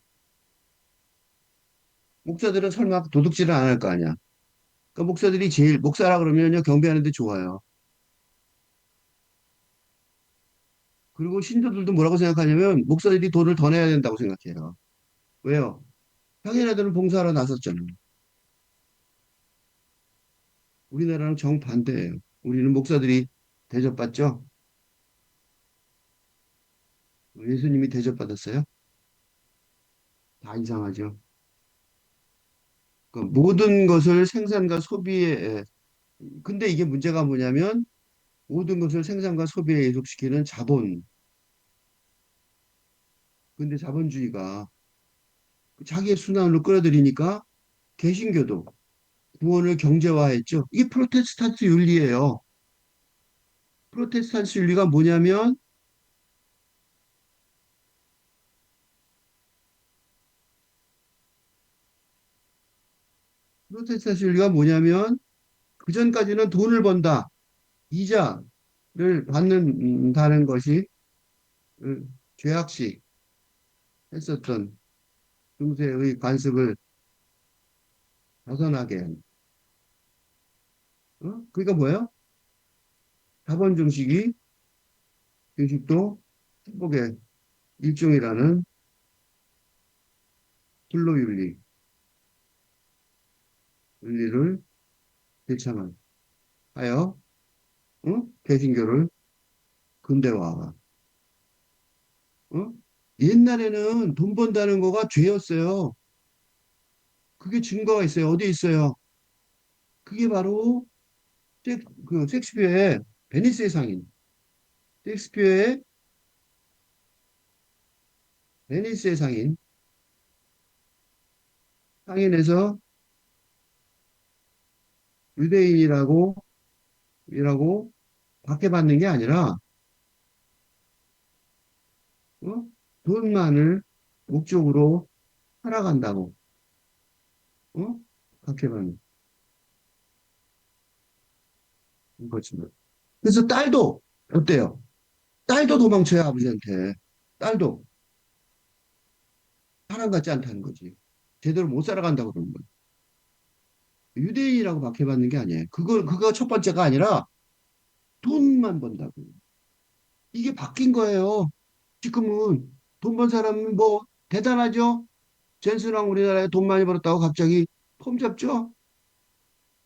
목사들은 설마 도둑질을 안 할 거 아니야. 그러니까 목사들이 제일 목사라 그러면요 경비하는데 좋아요. 그리고 신도들도 뭐라고 생각하냐면 목사들이 돈을 더 내야 된다고 생각해요. 왜요? 자기네들은 봉사하러 나섰잖아요. 우리나라는 정반대예요. 우리는 목사들이 대접받죠? 예수님이 대접받았어요? 다 이상하죠. 모든 것을 생산과 소비에 근데 이게 문제가 뭐냐면 모든 것을 생산과 소비에 이속시키는 자본. 근데 자본주의가 자기의 순환으로 끌어들이니까 개신교도 구원을 경제화했죠. 이게 프로테스탄트 윤리예요. 프로테스탄트 윤리가 뭐냐면 프로테스탄트 윤리가 뭐냐면 그전까지는 돈을 번다. 이자를 받는다는 것이 죄악시 했었던 중세의 관습을 벗어나게 한. 그러니까 뭐예요? 자본 증식도 행복의 일종이라는 근로윤리, 윤리를 실천하여, 개신교를 근대화가. 어? 옛날에는 돈 번다는 거가 죄였어요. 그게 증거가 있어요. 어디 있어요? 그게 바로 그 셰익스피어의 베니스의 상인. 셰익스피어의 베니스의 상인. 상인에서 유대인이라고 이라고 박해받는 게 아니라 어? 돈만을 목적으로 살아간다고 어? 박해받는 거지. 그래서 딸도 어때요? 딸도 도망쳐요 아버지한테. 딸도 사람 같지 않다는 거지. 제대로 못 살아간다고 그러는 거예요. 유대인이라고 박해받는 게 아니에요. 그거 첫 번째가 아니라 돈만 번다고. 이게 바뀐 거예요. 지금은 돈 번 사람은 뭐 대단하죠? 젠슨왕 우리나라에 돈 많이 벌었다고 갑자기 폼 잡죠?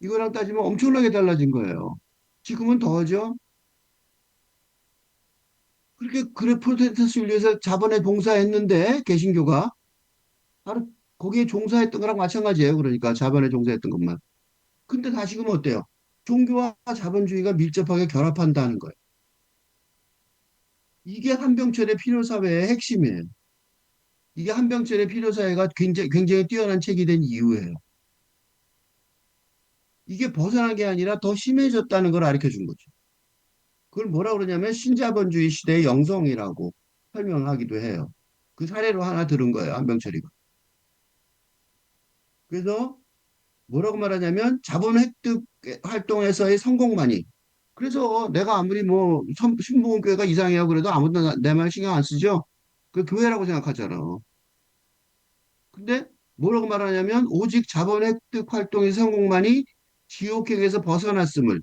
이거랑 따지면 엄청나게 달라진 거예요. 지금은 더하죠? 그렇게 그래 프로테스탄트 위해서 자본에 봉사했는데 개신교가 바로 거기에 종사했던 거랑 마찬가지예요. 그러니까 자본에 종사했던 것만. 근데 다시금 어때요? 종교와 자본주의가 밀접하게 결합한다는 거예요. 이게 한병철의 필요사회의 핵심이에요. 이게 한병철의 필요사회가 굉장히 뛰어난 책이 된 이유예요. 이게 벗어난 게 아니라 더 심해졌다는 걸 가르쳐 준 거죠. 그걸 뭐라 그러냐면 신자본주의 시대의 영성이라고 설명하기도 해요. 그 사례로 하나 들은 거예요. 한병철이가. 그래서 뭐라고 말하냐면 자본 획득 활동에서의 성공만이. 그래서 내가 아무리 뭐 신부원교회가 이상해요 그래도 아무도 내 말 신경 안 쓰죠. 그 교회라고 생각하잖아. 근데 뭐라고 말하냐면 오직 자본 획득 활동의 성공만이 지옥행에서 벗어났음을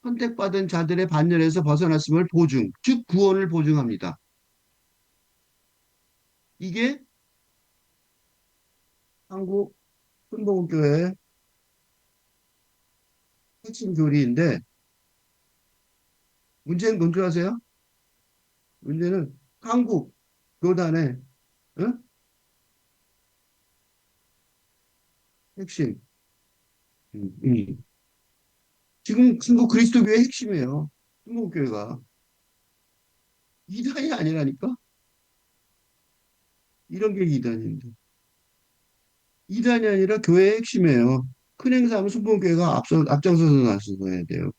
선택받은 자들의 반열에서 벗어났음을 보증, 즉 구원을 보증합니다. 이게 한국 순복음교회의 핵심 교리인데 문제는 뭔지 아세요? 문제는 한국 교단의 어? 핵심. 음, 음. 지금 한국 그리스도교의 핵심이에요. 순복음교회가 이단이 아니라니까. 이런 게 이단인데. 이단이 아니라 교회의 핵심이에요. 큰 행사하면 순복음교회가 앞장서서 나서야 돼요.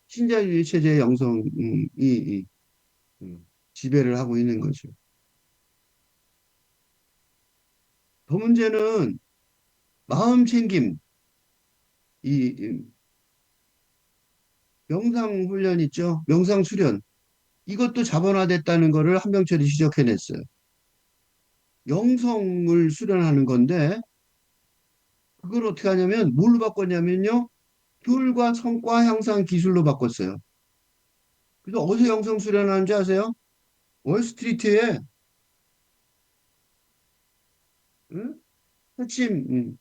신자유주의 체제의 영성이 지배를 하고 있는 거죠. 더 문제는 마음 챙김, 이 명상 훈련 있죠? 명상 수련. 이것도 자본화됐다는 거를 한병철이 지적해냈어요. 영성을 수련하는 건데 그걸 어떻게 하냐면 뭘로 바꿨냐면요. 효율과 성과 향상 기술로 바꿨어요. 그래서 어디서 영성 수련하는지 아세요? 월스트리트에 응? 핵심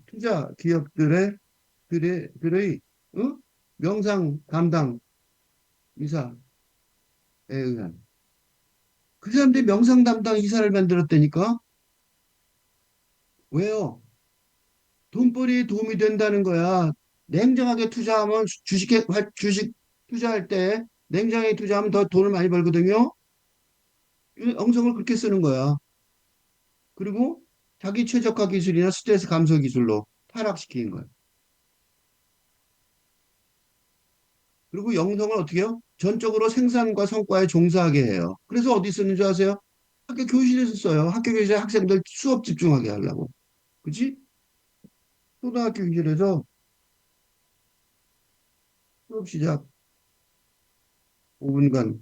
투자 기업들의 응? 명상 담당 이사에 의한 그 사람들이 명상 담당 이사를 만들었다니까? 왜요? 돈벌이에 도움이 된다는 거야. 냉정하게 투자하면 주식 투자할 때 냉정하게 투자하면 더 돈을 많이 벌거든요. 이 엉성을 그렇게 쓰는 거야. 그리고 자기 최저가 기술이나 스트레스 감소 기술로 타락시키는 거야. 그리고 영성을 어떻게 해요? 전적으로 생산과 성과에 종사하게 해요. 그래서 어디 쓰는 줄 아세요? 학교 교실에서 써요. 학교 교실에 학생들 수업 집중하게 하려고. 그치? 초등학교 교실에서 수업 시작 5분간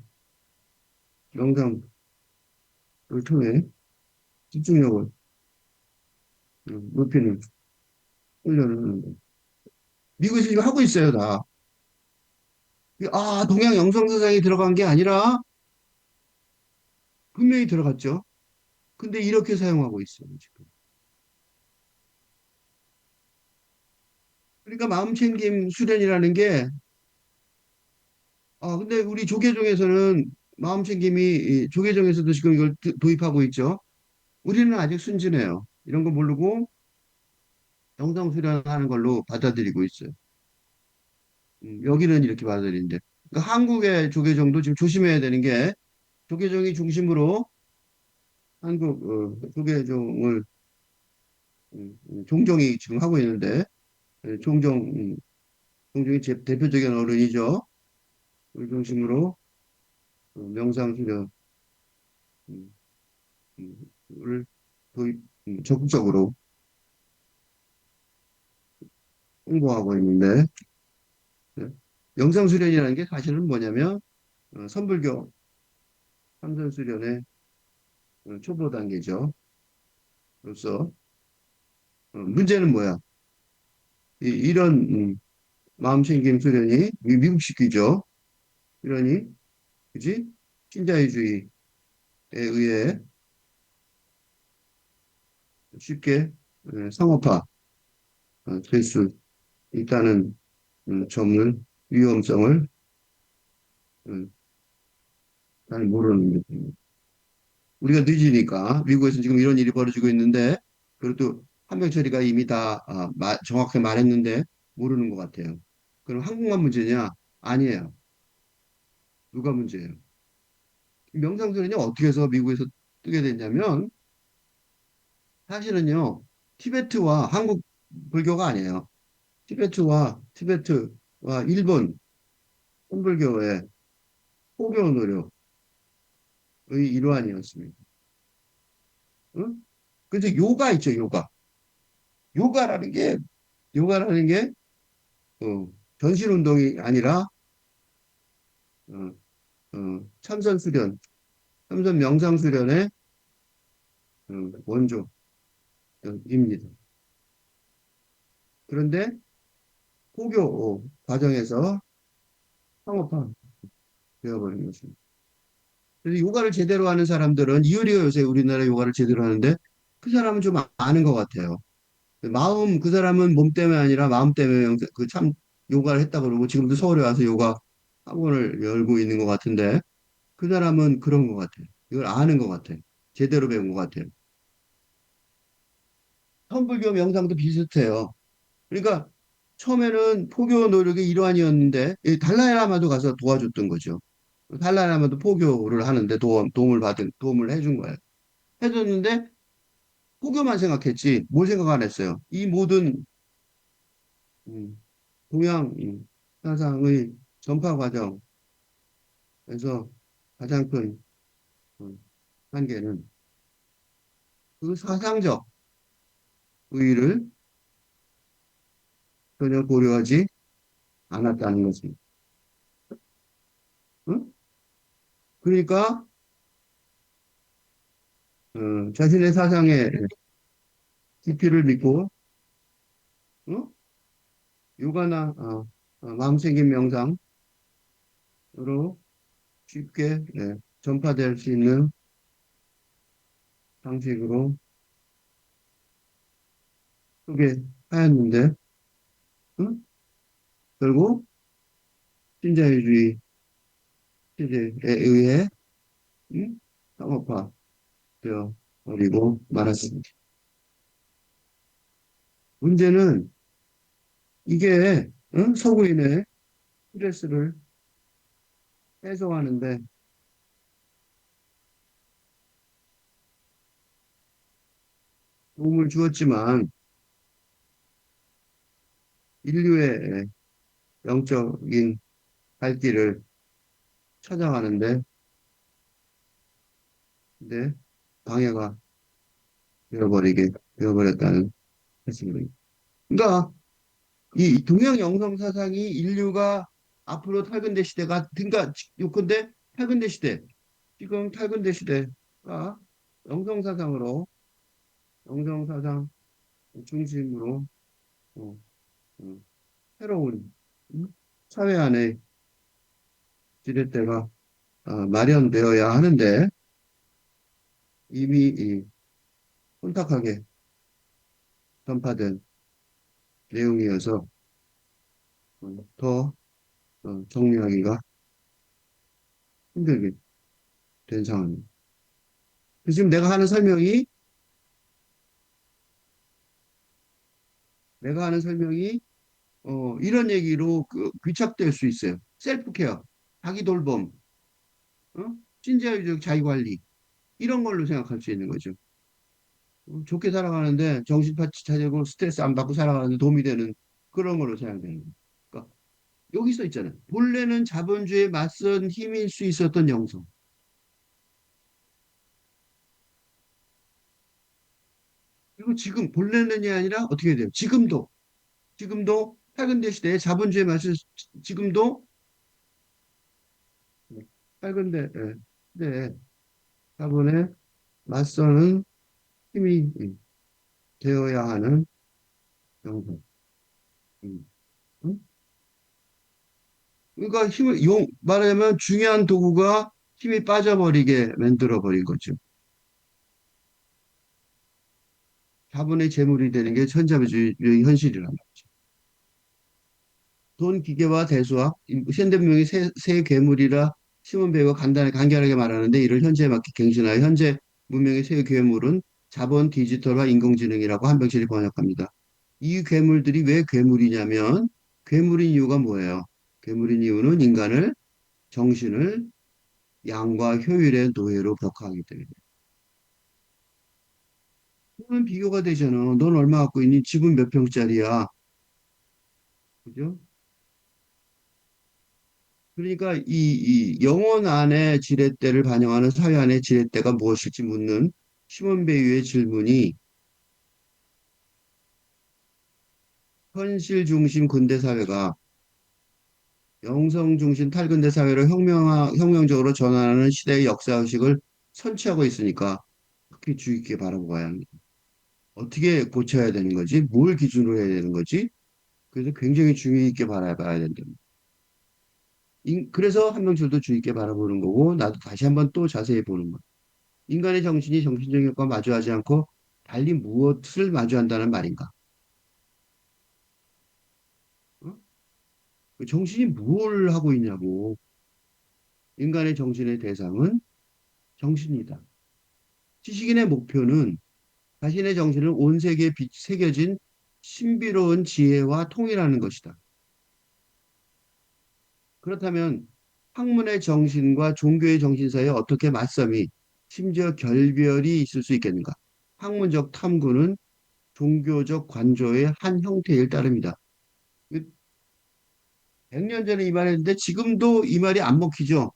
영상을 통해 집중력을 높이는 훈련을 하는데. 미국에서 지금 하고 있어요, 다. 동양 영성사상이 들어간 게 아니라 분명히 들어갔죠. 근데 이렇게 사용하고 있어요, 지금. 그러니까 마음챙김 수련이라는 게, 근데 우리 조계종에서는 마음챙김이, 조계종에서도 지금 이걸 도입하고 있죠. 우리는 아직 순진해요. 이런 거 모르고 영성 수련하는 걸로 받아들이고 있어요. 여기는 이렇게 받아들이는데. 그러니까 한국의 조계종도 지금 조심해야 되는 게, 조계종이 중심으로 한국 조계종을 종종이 지금 하고 있는데, 종종이 제 대표적인 어른이죠. 을 중심으로 명상 수련을 도입, 적극적으로 홍보하고 있는데, 네. 명상 수련이라는 게 사실은 뭐냐면 선불교 삼선 수련의 초보 단계죠. 그래서 문제는 뭐야? 이런 마음챙김 수련이 미국식이죠. 이러니, 그지? 신자유주의에 의해 쉽게 상업화 될 수 있다는 점을, 위험성을 잘 모르는 거죠. 우리가 늦으니까 미국에서 지금 이런 일이 벌어지고 있는데 그래도 한명 처리가 이미 다 정확하게 말했는데 모르는 것 같아요. 그럼 한국만 문제냐? 아니에요. 누가 문제예요? 명상설이 어떻게 해서 미국에서 뜨게 됐냐면 사실은요 티베트와 한국 불교가 아니에요. 티베트와 일본 혼불교의 포교 노력의 일환이었습니다. 응? 근데 요가 있죠, 요가. 요가라는 게 요가라는 게 전신 운동이 아니라 어, 참선 수련, 참선 명상 수련의 원조입니다. 그런데 포교 과정에서 상업화 되어버린 것입니다. 그래서 요가를 제대로 하는 사람들은 이효리가 요새 우리나라 요가를 제대로 하는데 그 사람은 좀 아는 것 같아요. 그 사람은 몸 때문에 아니라 마음 때문에 그 참 요가를 했다 그러고 지금도 서울에 와서 요가 학원을 열고 있는 것 같은데 그 사람은 그런 것 같아요. 이걸 아는 것 같아요. 제대로 배운 것 같아요. 천불교 명상도 비슷해요. 그러니까 처음에는 포교 노력의 일환이었는데 이 달라이라마도 가서 도와줬던 거죠. 달라이라마도 포교를 하는데 도움을 해준 거예요. 해줬는데 포교만 생각했지 뭘 생각 안 했어요. 이 모든 음, 동양 사상의 전파 과정에서 가장 큰 음, 한계는 그 사상적 의의를 전혀 고려하지 않았다는 것입니다. 응? 그러니까 자신의 사상의 깊이를 믿고 어? 요가나 마음챙김 명상으로 쉽게 전파될 수 있는 방식으로 소개하였는데 응? 결국 신자유주의 시대에 의해 응? 상업화되어 버리고 말았습니다. 문제는 이게 응? 서구인의 스트레스를 해소하는데 도움을 주었지만 인류의 영적인 갈 길을 찾아가는데 이제 방해가 되어버렸다는 말씀입니다. 그러니까 이 동양 영성 사상이 인류가 앞으로 탈근대 시대가 그러니까 요컨대 탈근대 시대 지금 탈근대 시대가 영성 사상으로 영성 사상 중심으로 어, 어, 새로운 사회 안에 지렛대가 마련되어야 하는데 이미 이 혼탁하게 전파된 내용이어서 더 정리하기가 힘들게 된 상황입니다. 그래서 지금 내가 하는 설명이 이런 얘기로 귀착될 수 있어요. 셀프 케어, 자기 돌봄, 어? 신자유적 자기 관리 이런 걸로 생각할 수 있는 거죠. 좋게 살아가는데 정신 파치 차리고 스트레스 안 받고 살아가는데 도움이 되는 그런 걸로 생각되는 거예요. 그러니까 여기 써 있잖아요. 본래는 자본주의에 맞선 힘일 수 있었던 영성. 그리고 지금 본래는이 아니라 어떻게 돼요? 지금도 팔근대 시대에 자본주의에 맞서 지금도 팔근대 네, 자본에 맞서는 힘이 되어야 하는 영성. 음. 음? 그러니까 말하자면 중요한 도구가 힘이 빠져버리게 만들어 버린 거죠. 자본의 재물이 되는 게 천자본주의 현실이란 말이죠. 돈, 기계와 대수학, 현대문명이 새 괴물이라 시몬 베이가 간결하게 말하는데 이를 현재에 맞게 갱신하여 현재 문명의 새 괴물은 자본, 디지털과 인공지능이라고 한병실이 번역합니다. 이 괴물들이 왜 괴물이냐면 괴물인 이유가 뭐예요? 괴물인 이유는 인간을 정신을 양과 효율의 노예로 벽하기 때문에. 그건 비교가 되잖아. 넌 얼마 갖고 있니? 집은 몇 평짜리야? 그죠? 그러니까 이 영혼 안의 지렛대를 반영하는 사회 안의 지렛대가 무엇일지 묻는 시몬 베이유의 질문이 현실 중심 근대 사회가 영성 중심 탈근대 사회로 혁명적으로 전환하는 시대의 역사의식을 선취하고 있으니까 그렇게 주의 깊게 바라보아야 합니다. 어떻게 고쳐야 되는 거지? 뭘 기준으로 해야 되는 거지? 그래서 굉장히 주의 깊게 바라봐야 된다. 그래서 한명철도 주의 깊게 바라보는 거고 나도 다시 한번 또 자세히 보는 거야. 인간의 정신이 정신적인 것과 마주하지 않고 달리 무엇을 마주한다는 말인가? 어? 그 정신이 뭘 하고 있냐고. 인간의 정신의 대상은 정신이다. 지식인의 목표는 자신의 정신을 온 세계에 새겨진 신비로운 지혜와 통일하는 것이다. 그렇다면 학문의 정신과 종교의 정신 사이에 어떻게 맞섬이 심지어 결별이 있을 수 있겠는가? 학문적 탐구는 종교적 관조의 한 형태일 따름이다. 100년 전에 이 말했는데 지금도 이 말이 안 먹히죠.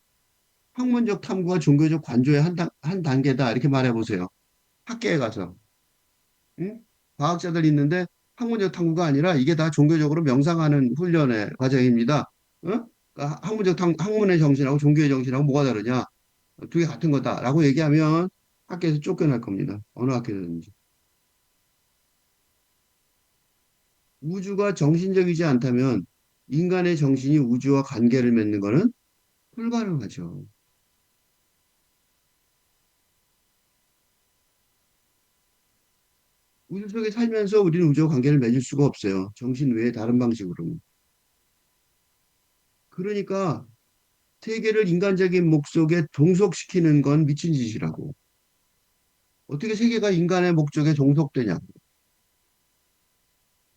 학문적 탐구와 종교적 관조의 한 단계다. 이렇게 말해보세요. 학계에 가서. 응? 과학자들 있는데 학문적 탐구가 아니라 이게 다 종교적으로 명상하는 훈련의 과정입니다. 어? 그러니까 학문의 정신하고 종교의 정신하고 뭐가 다르냐? 두 개 같은 거다라고 얘기하면 학교에서 쫓겨날 겁니다. 어느 학교든지. 우주가 정신적이지 않다면 인간의 정신이 우주와 관계를 맺는 것은 불가능하죠. 우주 속에 살면서 우리는 우주와 관계를 맺을 수가 없어요. 정신 외에 다른 방식으로는. 그러니까 세계를 인간적인 목적에 종속시키는 건 미친 짓이라고. 어떻게 세계가 인간의 목적에 종속되냐.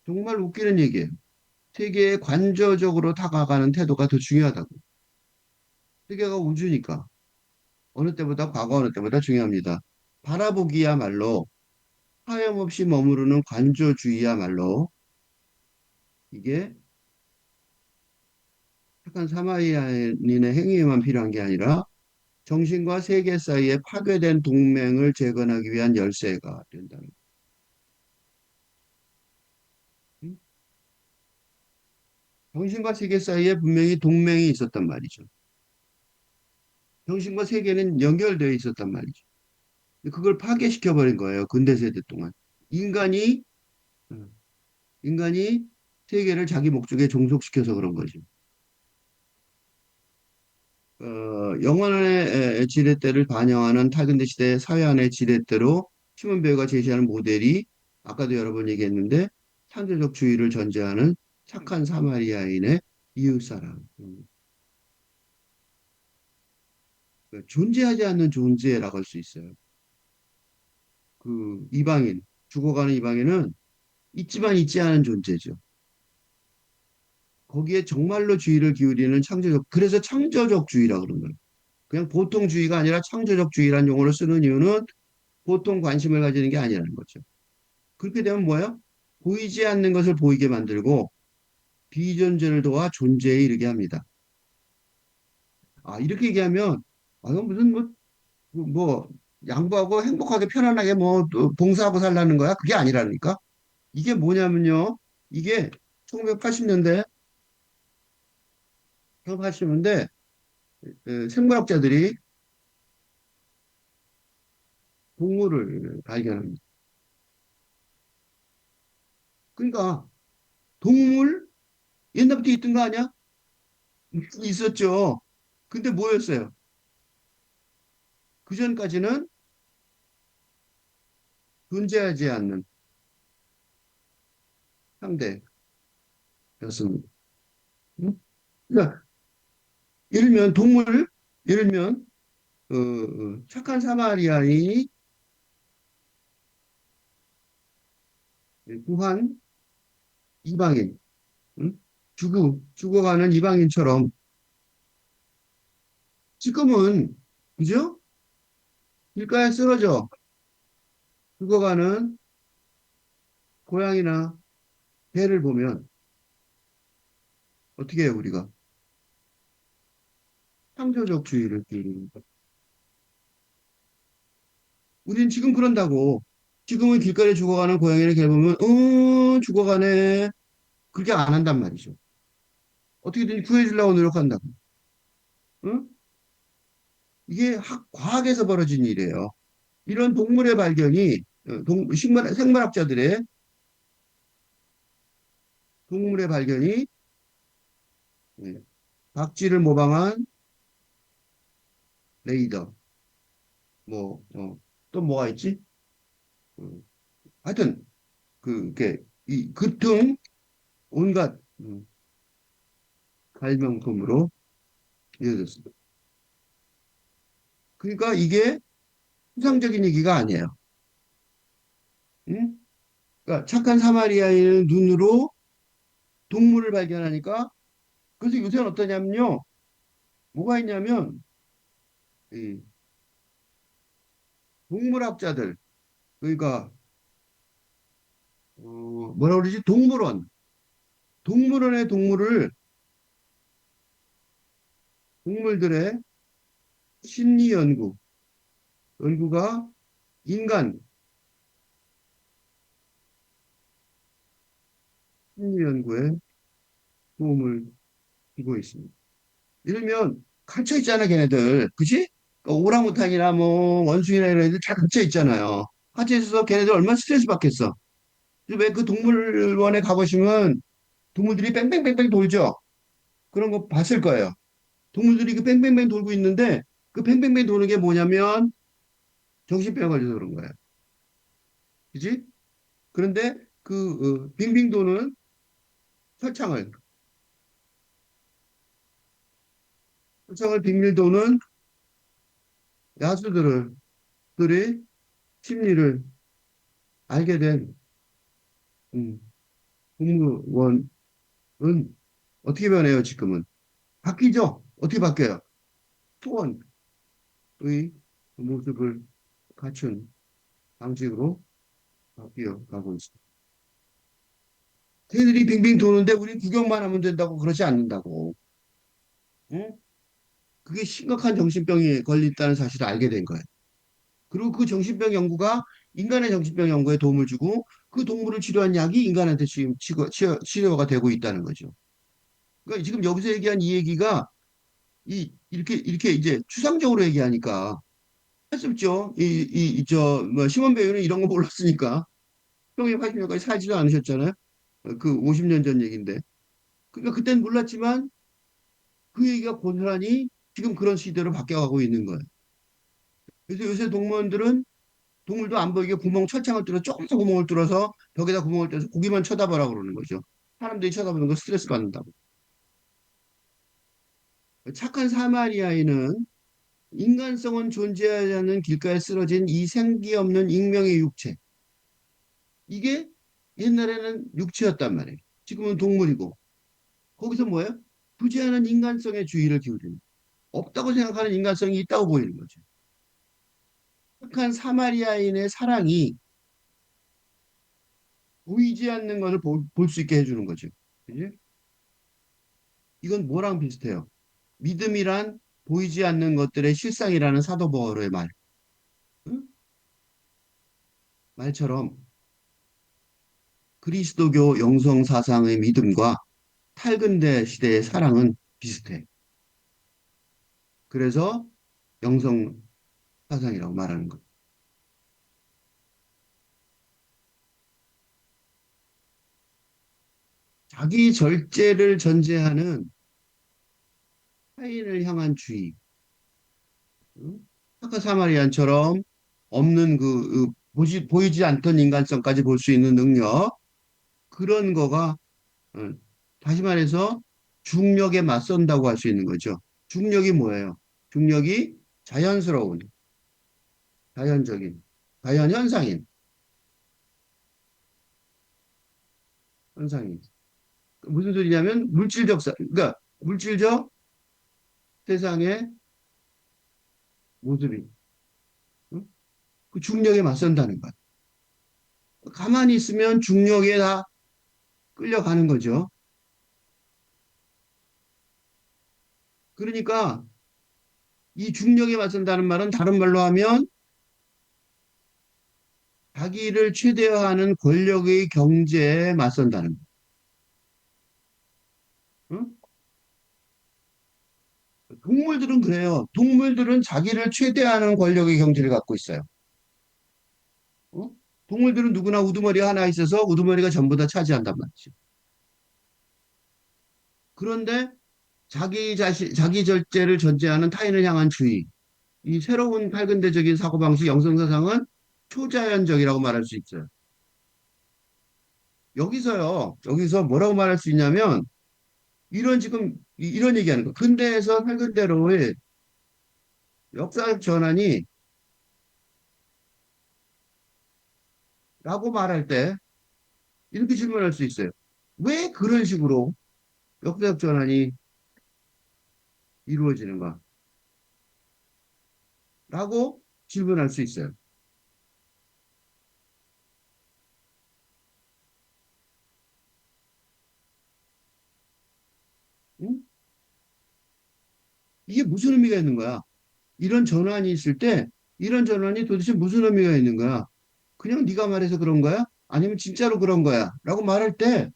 정말 웃기는 얘기예요. 세계에 관저적으로 다가가는 태도가 더 중요하다고. 세계가 우주니까 어느 때보다 과거 어느 때보다 중요합니다. 바라보기야말로 하염없이 머무르는 관조주의야말로 이게 착한 사마리아인의 행위에만 필요한 게 아니라 정신과 세계 사이에 파괴된 동맹을 재건하기 위한 열쇠가 된다는 거예요. 음? 정신과 세계 사이에 분명히 동맹이 있었단 말이죠. 정신과 세계는 연결되어 있었단 말이죠. 그걸 파괴시켜버린 거예요. 근대 세대 동안. 인간이, 어, 인간이 세계를 자기 목적에 종속시켜서 그런 거죠. 영원의 지렛대를 반영하는 탈근대 시대의 사회안의 지렛대로 시몬 베어가 제시하는 모델이 아까도 여러 번 얘기했는데 상대적 주의를 전제하는 착한 사마리아인의 이웃사랑. 존재하지 않는 존재라고 할 수 있어요. 그 이방인, 죽어가는 이방인은 있지만 있지 않은 존재죠. 거기에 정말로 주의를 기울이는 창조적, 그래서 창조적 주의라고 그러는 거예요. 그냥 보통주의가 아니라 창조적주의라는 용어를 쓰는 이유는 보통 관심을 가지는 게 아니라는 거죠. 그렇게 되면 뭐예요? 보이지 않는 것을 보이게 만들고 비존재를 도와 존재에 이르게 합니다. 아, 이렇게 얘기하면 아, 이건 무슨 뭐 양보하고 행복하게 편안하게 또 봉사하고 살라는 거야? 그게 아니라니까. 이게 뭐냐면요. 이게 1980년대, 1980년대 생물학자들이 동물을 발견합니다. 그러니까 동물 옛날부터 있던 거 아니야? 있었죠. 근데 뭐였어요? 그 전까지는 존재하지 않는 상대였습니다. 응? 그러니까 예를 들면 착한 사마리아인이 구한 이방인, 응? 죽어가는 이방인처럼 지금은 그죠? 길가에 쓰러져 죽어가는 고양이나 개를 보면 어떻게 해요, 우리가? 창조적 주의를 기울이는 거. 우리는 지금 그런다고. 지금은 길가에 죽어가는 고양이를 개 보면, 죽어가네. 그렇게 안 한단 말이죠. 어떻게든 구해주려고 노력한다고. 응? 이게 과학에서 벌어진 일이에요. 이런 동물의 발견이, 생물학자들의 동물의 발견이 예, 박쥐를 모방한 레이더, 또 뭐가 있지? 음, 하여튼, 그등 온갖 발명품으로 이어졌습니다. 그러니까 이게 추상적인 얘기가 아니에요. 응? 그러니까 착한 사마리아인의 눈으로 동물을 발견하니까 그래서 요새는 어떠냐면요. 뭐가 있냐면 이 동물학자들 그러니까 뭐라 그러지? 동물원의 동물들의 심리 연구가 인간 심리 연구에 도움을 주고 있습니다. 예를 들면 갇혀 있잖아, 걔네들. 그지? 그러니까 오랑우탄이나 뭐 원숭이나 이런 애들 다 갇혀 있잖아요. 갇혀 있어서 걔네들 얼마나 스트레스 받겠어. 왜 그 동물원에 가보시면 동물들이 뺑뺑뺑뺑 돌죠? 그런 거 봤을 거예요. 동물들이 그 뺑뺑뺑 돌고 있는데 그 뺑뺑뺑 도는 게 뭐냐면 정신병 걸려서 그런 거예요. 그지? 그런데 빙빙 도는 철창을, 철창을 빙빙 도는 들의 심리를 알게 된 음, 동물원의 어떻게 변해요, 지금은? 바뀌죠? 어떻게 바뀌어요? 초원의 모습을 갖춘 방식으로 바뀌어 가고 있습니다. 새들이 빙빙 도는데 우리 구경만 하면 된다고 그러지 않는다고. 응? 그게 심각한 정신병이 걸렸다는 사실을 알게 된 거예요. 그리고 그 정신병 연구가 인간의 정신병 연구에 도움을 주고 그 동물을 치료한 약이 인간한테 지금 치료가 되고 있다는 거죠. 그러니까 지금 여기서 얘기한 이 얘기가 이렇게 이제 추상적으로 얘기하니까 할 수 없죠. 뭐, 심원 배우는 이런 거 몰랐으니까. 형이 80년까지 살지도 않으셨잖아요. 그 50년 전 얘기인데. 그러니까 그땐 몰랐지만 그 얘기가 고스란히 지금 그런 시대로 바뀌어가고 있는 거예요. 그래서 요새 동물도 안 보이게 철창을 뚫어 조금만 구멍을 뚫어서 벽에다 구멍을 뚫어서 고기만 쳐다보라고 그러는 거죠. 사람들이 쳐다보는 거 스트레스 받는다고. 착한 사마리아인은 인간성은 존재하지 않는 길가에 쓰러진 이 생기 없는 익명의 육체. 이게 옛날에는 육체였단 말이에요. 지금은 동물이고. 거기서 뭐예요? 부재하는 인간성의 주의를 기울이는. 없다고 생각하는 인간성이 있다고 보이는 거죠. 착한 사마리아인의 사랑이 보이지 않는 것을 볼 수 있게 해주는 거죠. 그지? 이건 뭐랑 비슷해요? 믿음이란 보이지 않는 것들의 실상이라는 사도 바울의 응? 말처럼 그리스도교 영성 사상의 믿음과 탈근대 시대의 사랑은 비슷해. 그래서 영성 사상이라고 말하는 거. 자기 절제를 전제하는 타인을 향한 주의. 응? 사카 사마리안처럼 없는 보이지 않던 인간성까지 볼 수 있는 능력. 그런 거가, 응, 다시 말해서 중력에 맞선다고 할 수 있는 거죠. 중력이 뭐예요? 중력이 자연스러운, 자연적인, 자연현상인, 현상인. 무슨 소리냐면 그러니까 물질적 세상의 모습이, 응? 그 중력에 맞선다는 것. 가만히 있으면 중력에 다 끌려가는 거죠. 그러니까 이 중력에 맞선다는 말은 다른 말로 하면 자기를 최대화하는 권력의 경제에 맞선다는 거. 응? 동물들은 그래요. 동물들은 자기를 최대화하는 권력의 경제를 갖고 있어요. 어? 동물들은 누구나 우두머리 하나 있어서 우두머리가 전부 다 차지한단 말이죠. 그런데 자기 절제를 전제하는 타인을 향한 주의. 이 새로운 팔근대적인 사고방식 영성사상은 초자연적이라고 말할 수 있어요. 여기서 뭐라고 말할 수 있냐면, 이런 얘기하는 거. 근대에서 팔근대로의 역사적 전환이 라고 말할 때 이렇게 질문할 수 있어요. 왜 그런 식으로 역사적 전환이 이루어지는가? 라고 질문할 수 있어요. 응? 이게 무슨 의미가 있는 거야? 이런 전환이 있을 때 이런 전환이 도대체 무슨 의미가 있는 거야? 그냥 네가 말해서 그런 거야? 아니면 진짜로 그런 거야? 라고 말할 때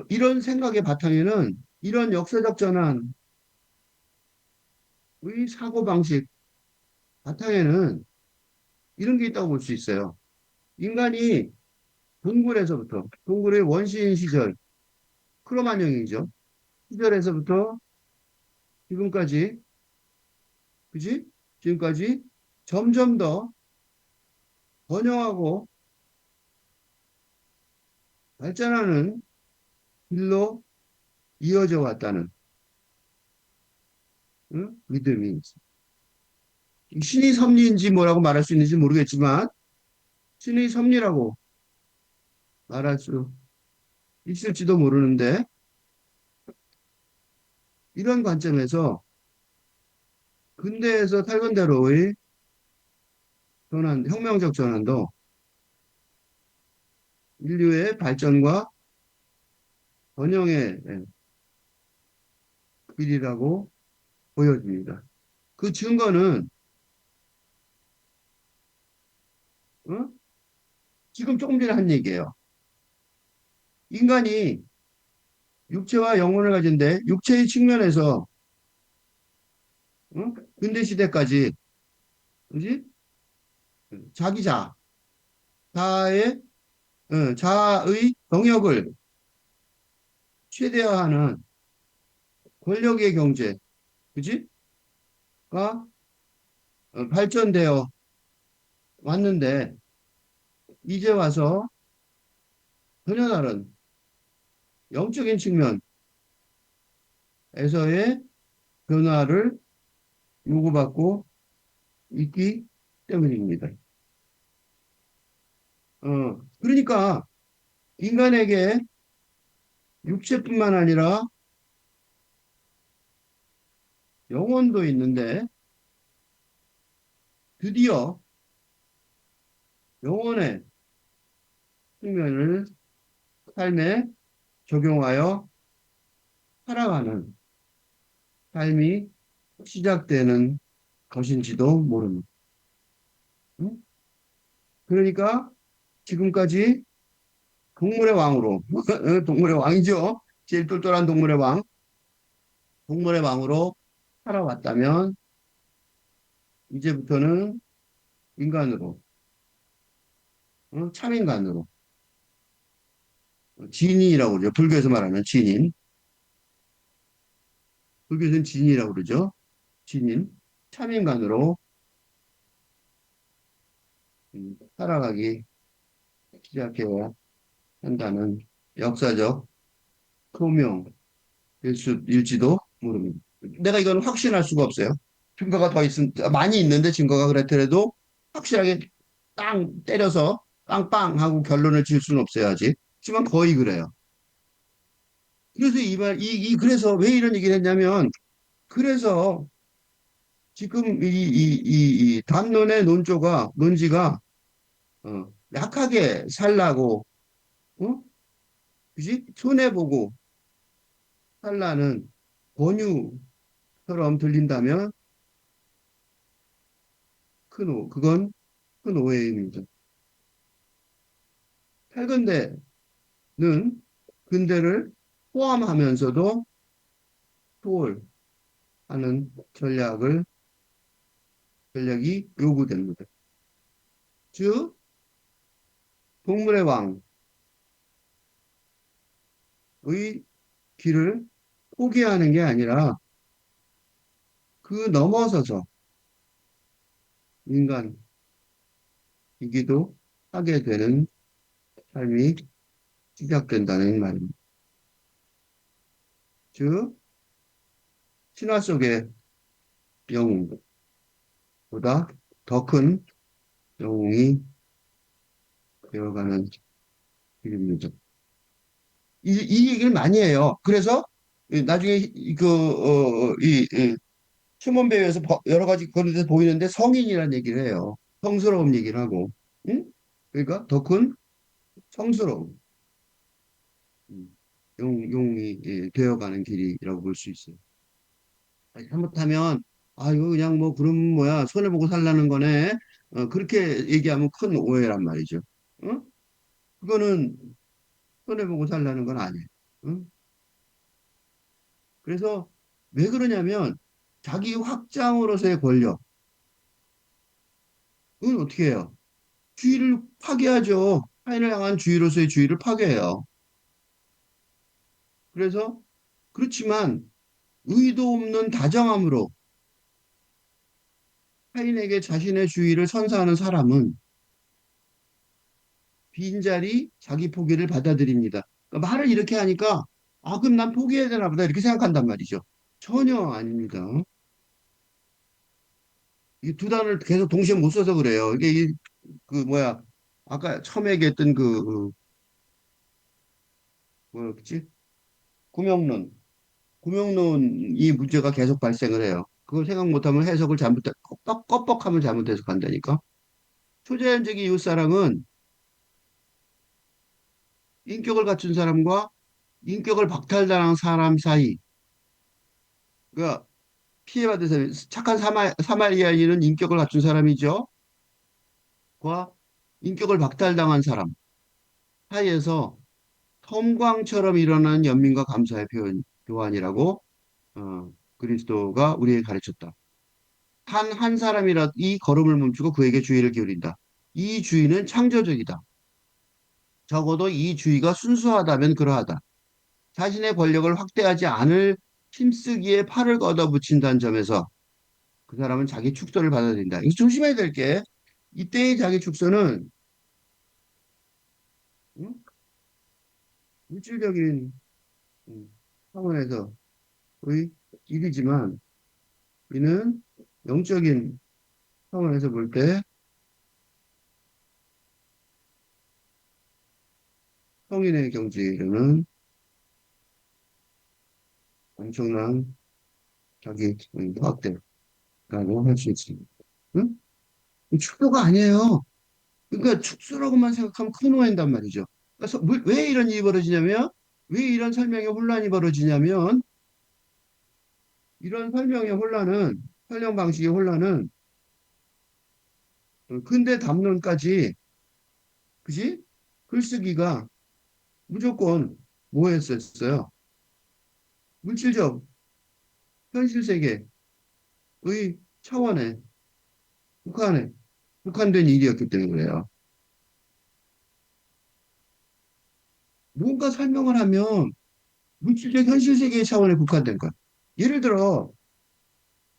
이런 생각의 바탕에는 이런 역사적 전환의 사고방식 바탕에는 이런 게 있다고 볼 수 있어요. 인간이 동굴의 원시인 시절, 크로마뇽이죠. 시절에서부터 지금까지, 그지? 지금까지 점점 더 번영하고 발전하는 길로 이어져 왔다는, 응? 믿음이 있습니다. 신의 섭리인지 뭐라고 말할 수 있는지 모르겠지만 신의 섭리라고 말할 수 있을지도 모르는데 이런 관점에서 근대에서 탈근대로의 전환, 혁명적 전환도 인류의 발전과 번영의 길이라고 보여집니다. 그 증거는 어? 지금 조금 전에 한 얘기예요. 인간이 육체와 영혼을 가진데 육체의 측면에서 어? 근대 시대까지 그지? 자기자, 자아의 자아의 영역을 최대화하는 권력의 경제, 그지? 가 발전되어 왔는데 이제 와서 전혀 다른 영적인 측면에서의 변화를 요구받고 있기 때문입니다. 그러니까 인간에게 육체뿐만 아니라 영혼도 있는데 드디어 영혼의 측면을 삶에 적용하여 살아가는 삶이 시작되는 것인지도 모릅니다. 응? 그러니까 지금까지 동물의 왕으로, 동물의 왕이죠. 제일 똘똘한 동물의 왕으로 살아왔다면 이제부터는 인간으로, 참인간으로, 진인이라고 그러죠. 불교에서 말하는 진인, 불교에서는 진이라고 그러죠. 진인, 참인간으로 살아가기 시작해야 한다는 역사적 소명일지도 모릅니다. 내가 이건 확신할 수가 없어요. 증거가 더 많이 있는데 증거가 그렇더라도 확실하게 땅 때려서 빵빵 하고 결론을 지을 수는 없어요, 아직. 하지만 거의 그래요. 그래서 그래서 왜 이런 얘기를 했냐면, 그래서 지금 이 담론의 논지가, 약하게 살라고, 어? 그지? 손해보고 살라는 권유처럼 들린다면, 그건 큰 오해입니다. 탈근대는 근대를 포함하면서도 초월하는 전략이 요구됩니다. 즉, 동물의 왕의 길을 포기하는 게 아니라 그 넘어서서 인간이기도 하게 되는 삶이 시작된다는 말입니다. 즉, 신화 속의 영웅보다 더 큰 영웅이 되어가는 길입니다. 이 얘기를 많이 해요. 그래서 나중에 이 휴먼 배우에서 여러 가지 그런 데서 보이는데 성인이라는 얘기를 해요. 성스러움 얘기를 하고. 응? 그러니까 더 큰 성스러움. 용이 되어가는 길이라고 볼 수 있어요. 아니, 잘못하면 아 이거 그냥 뭐 그럼 뭐야 손해보고 살라는 거네. 그렇게 얘기하면 큰 오해란 말이죠. 응? 그거는 손해보고 살라는 건 아니에요. 응? 그래서 왜 그러냐면 자기 확장으로서의 권력은 어떻게 해요? 주의를 파괴하죠. 타인을 향한 주의로서의 주의를 파괴해요. 그래서 그렇지만 의도 없는 다정함으로 타인에게 자신의 주의를 선사하는 사람은 빈자리 자기 포기를 받아들입니다. 그러니까 말을 이렇게 하니까 아 그럼 난 포기해야 되나 보다 이렇게 생각한단 말이죠. 전혀 아닙니다. 이 두 단어를 계속 동시에 못 써서 그래요. 이게 그 뭐야 아까 처음에 얘기했던 뭐였지? 구명론. 구명론이 문제가 계속 발생을 해요. 그걸 생각 못하면 해석을 껍벅하면 잘못 해석한다니까. 초자연적인 이웃사랑은 인격을 갖춘 사람과 인격을 박탈당한 사람 사이, 그러니까 피해받은 사람, 착한 사마리아인은 인격을 갖춘 사람이죠. 과 인격을 박탈당한 사람 사이에서 섬광처럼 일어나는 연민과 감사의 교환이라고 그리스도가 우리에게 가르쳤다. 단 한 사람이라도 이 걸음을 멈추고 그에게 주의를 기울인다. 이 주의는 창조적이다. 적어도 이 주의가 순수하다면 그러하다. 자신의 권력을 확대하지 않을 힘쓰기에 팔을 걷어붙인다는 점에서 그 사람은 자기 축소를 받아들인다. 이거 조심해야 될 게, 이때의 자기 축소는 응? 물질적인 음, 차원에서의 일이지만 이는 영적인 차원에서 볼 때 성인의 경지로는 엄청난 자기 확대라고 할 수 있습니다. 응? 축소가 아니에요. 그러니까 축소라고만 생각하면 큰 오해인단 말이죠. 그래서 왜 이런 일이 벌어지냐면, 왜 이런 설명의 혼란이 벌어지냐면, 이런 설명 방식의 혼란은 근대 담론까지, 그지? 글쓰기가 무조건 뭐 했었어요? 물질적, 현실 세계의 차원에, 북한에, 북한된 일이었기 때문에 그래요. 뭔가 설명을 하면 물질적 현실 세계의 차원에 국한된 거야. 예를 들어,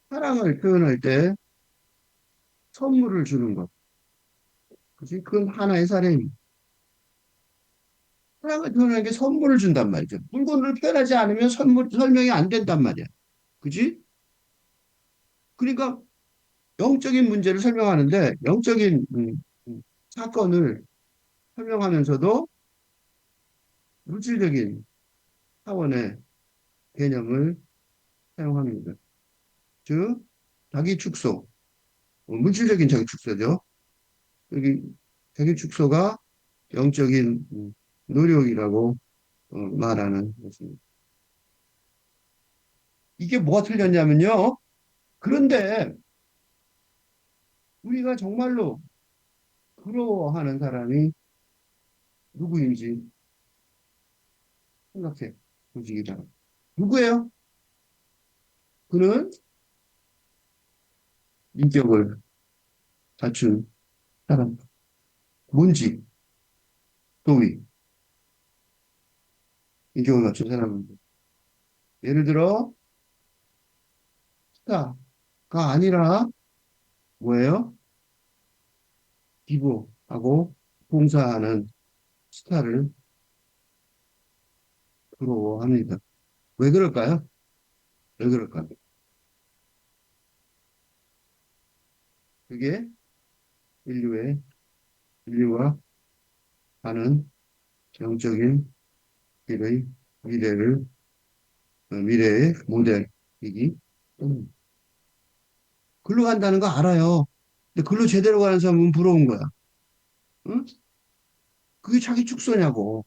사랑을 표현할 때 선물을 주는 것. 그지? 그건 하나의 사례입니다. 사랑을 표현하는 게 선물을 준단 말이죠. 물건을 표현하지 않으면 설명이 안 된단 말이야. 그지? 그러니까 영적인 문제를 설명하는데 영적인 사건을 설명하면서도 물질적인 차원의 개념을 사용합니다. 즉, 자기 축소, 물질적인 자기 축소죠. 여기 자기 축소가 영적인 노력이라고 말하는 것입니다. 이게 뭐가 틀렸냐면요. 그런데 우리가 정말로 부러워하는 사람이 누구인지 생각해 보시기 바랍니다. 누구예요? 그는 인격을 갖춘 사람. 뭔지, 도위, 인격을 갖춘 사람입니다. 예를 들어, 스타가 아니라 뭐예요? 기부하고 봉사하는 스타를 부러워합니다. 왜 그럴까요? 왜 그럴까요? 그게 인류의, 인류가 가는 영적인 길의 미래의 모델이기 때문입니다. 글로 간다는 거 알아요. 근데 글로 제대로 가는 사람은 부러운 거야. 응? 그게 자기 축소냐고.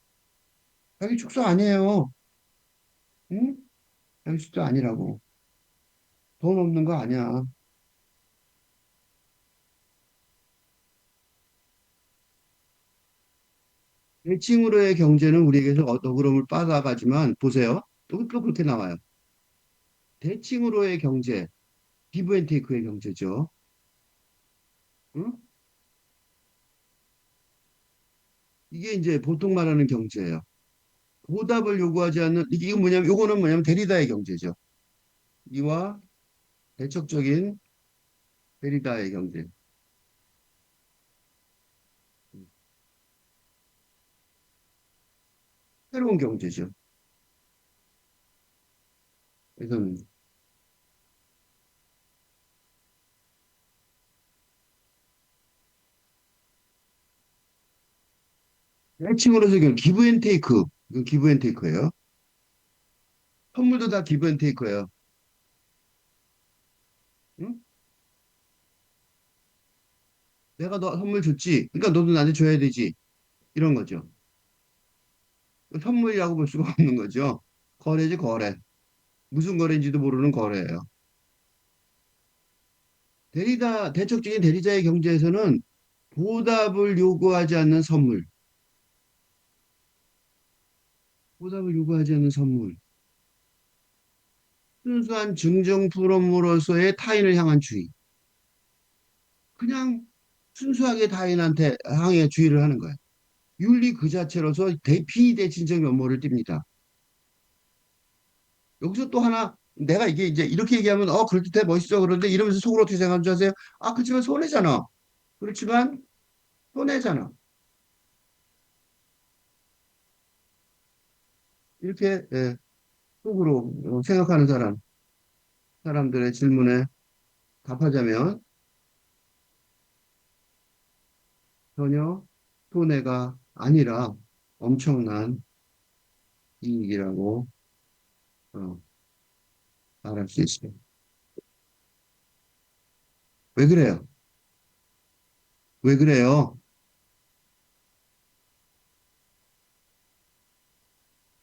자기 축소 아니에요. 응? 자기 축소 아니라고. 돈 없는 거 아니야. 대칭으로의 경제는 우리에게서 어그럼을 빠가가지만 보세요. 또 그렇게 나와요. 대칭으로의 경제, 기브앤테이크의 경제죠. 응? 이게 이제 보통 말하는 경제예요. 보답을 요구하지 않는 이게 뭐냐면 요거는 뭐냐면 데리다의 경제죠. 이와 대척적인 데리다의 경제. 새로운 경제죠. 그래서 대칭으로서 기브앤테이크. 이건 기브 앤 테이크예요. 선물도 다 기브 앤 테이크예요. 응? 내가 너 선물 줬지. 그러니까 너도 나한테 줘야 되지. 이런 거죠. 선물이라고 볼 수가 없는 거죠. 거래지, 거래. 무슨 거래인지도 모르는 거래예요. 대척적인 대리자의 경제에서는 보답을 요구하지 않는 선물, 보답을 요구하지 않는 선물, 순수한 증정품으로서의 타인을 향한 주의. 그냥 순수하게 타인한테 향해 주의를 하는 거예요. 윤리 그 자체로서 비대칭적 면모를 띱니다. 여기서 또 하나, 내가 이게 이제 이렇게 얘기하면, 그럴듯해, 멋있어, 그런데 이러면서 속으로 어떻게 생각하는 줄 아세요? 그렇지만 손해잖아. 그렇지만 손해잖아. 이렇게, 속으로 생각하는 사람들의 질문에 답하자면, 전혀 손해가 아니라 엄청난 이익이라고 어, 말할 수 있습니다. 왜 그래요? 왜 그래요?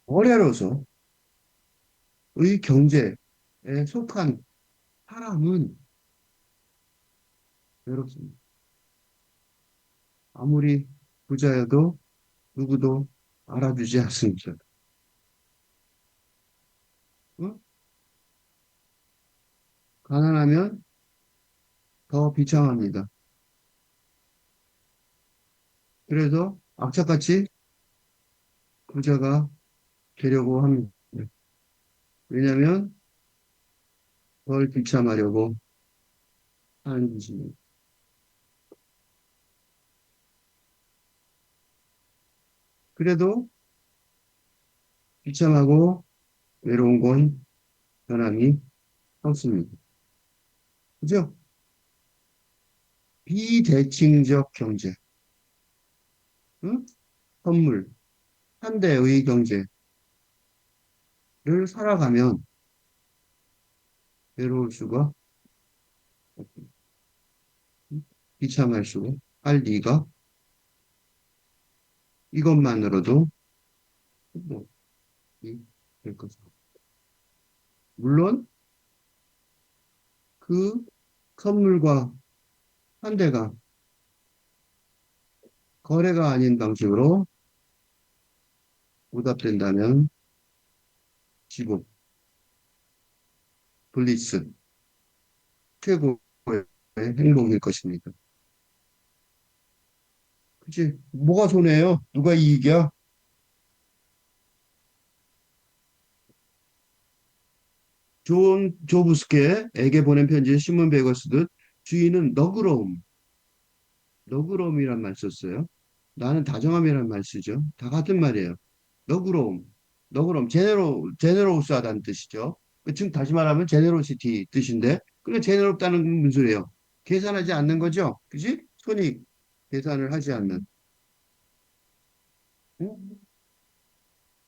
거래로서의 경제에 속한 사람은 외롭습니다. 아무리 부자여도 누구도 알아주지 않습니다. 어? 가난하면 더 비참합니다. 그래서 악착같이 부자가 되려고 합니다. 왜냐하면 덜 비참하려고 하는 짓입니다. 그래도 비참하고 외로운 건 변함이 없습니다. 그죠? 비대칭적 경제, 응? 선물, 현대의 경제를 살아가면 외로울 수가 없고, 응? 비참할 수가, 할 리가 이것만으로도 뭐, 될 것이고. 물론 그 선물과 환대가 거래가 아닌 방식으로 보답된다면 지금 블리스 최고의 행복일 것입니다. 그치? 뭐가 손해요? 누가 이익이야? 존 조브스케에게 보낸 편지에 시몬 베이거 쓰듯 주인은 너그러움이란 말 썼어요. 나는 다정함이란 말 쓰죠. 다 같은 말이에요. 너그러움, 제네로우스하다는 뜻이죠. 즉 다시 말하면 제네로시티 뜻인데, 그래 제네롭다는 건 무슨 소리예요? 계산하지 않는 거죠, 그지? 손익 계산을 하지 않는. 응?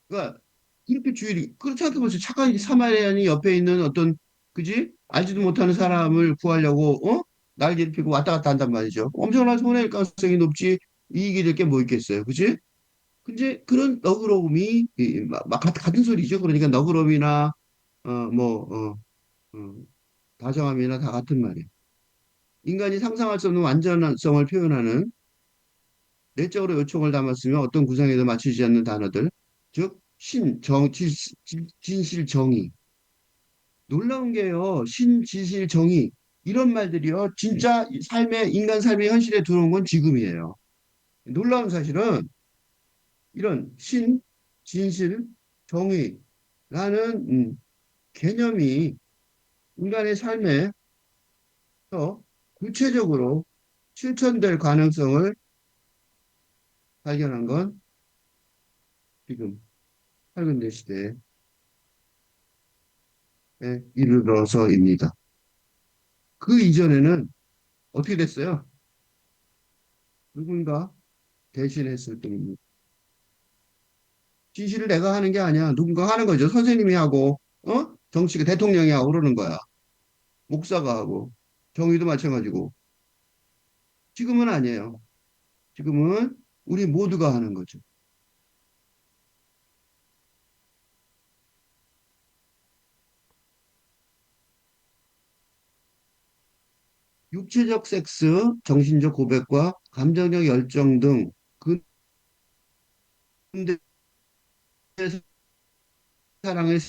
그러니까 이렇게 주일이 그렇지 않게 벌써 착한 사마리안이 옆에 있는 어떤 그지? 알지도 못하는 사람을 구하려고 날개를 펴고 왔다 갔다 한단 말이죠. 엄청난 손해일 가능성이 높지 이익이 될 게 뭐 있겠어요, 그지? 근데 그런 너그러움이 같은 소리죠. 그러니까 너그러움이나 뭐 다정함이나 다 같은 말이에요. 인간이 상상할 수 없는 완전성을 표현하는 내적으로 요청을 담았으며 어떤 구상에도 맞추지 않는 단어들, 즉 진실, 정의. 놀라운 게요. 진실, 정의. 이런 말들이요. 진짜 인간 삶의 현실에 들어온 건 지금이에요. 놀라운 사실은 이런 진실, 정의라는 개념이 인간의 삶에서 구체적으로 실천될 가능성을 발견한 건 지금 현대 시대에 이르러서입니다. 그 이전에는 어떻게 됐어요? 누군가 대신했을 뿐입니다. 지시를 내가 하는 게 아니야. 누군가 하는 거죠. 선생님이 하고, 정치가 대통령이 하고 그러는 거야. 목사가 하고, 정의도 마찬가지고. 지금은 아니에요. 지금은 우리 모두가 하는 거죠. 육체적 섹스, 정신적 고백과 감정적 열정 등 근대 사랑의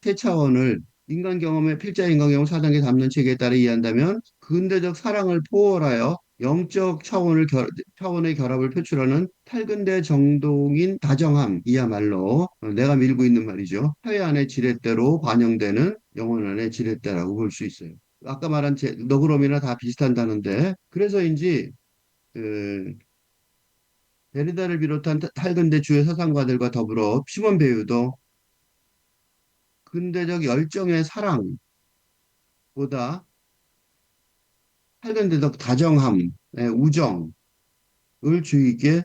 세 차원을 인간 경험의 필자 인간 경험 4단계 담론 체계에 따라 이해한다면 근대적 사랑을 포괄하여 영적 차원의 결합을 표출하는 탈근대 정동인 다정함이야말로 내가 밀고 있는 말이죠. 사회 안의 지렛대로 반영되는 영혼 안의 지렛대라고 볼 수 있어요. 아까 말한 너그러움이나 다 비슷한 단어인데 그래서인지 그 데리다를 비롯한 탈근대 주요 사상가들과 더불어 시몬 베유도 근대적 열정의 사랑보다 탈근대적 다정함, 우정을 주의 있게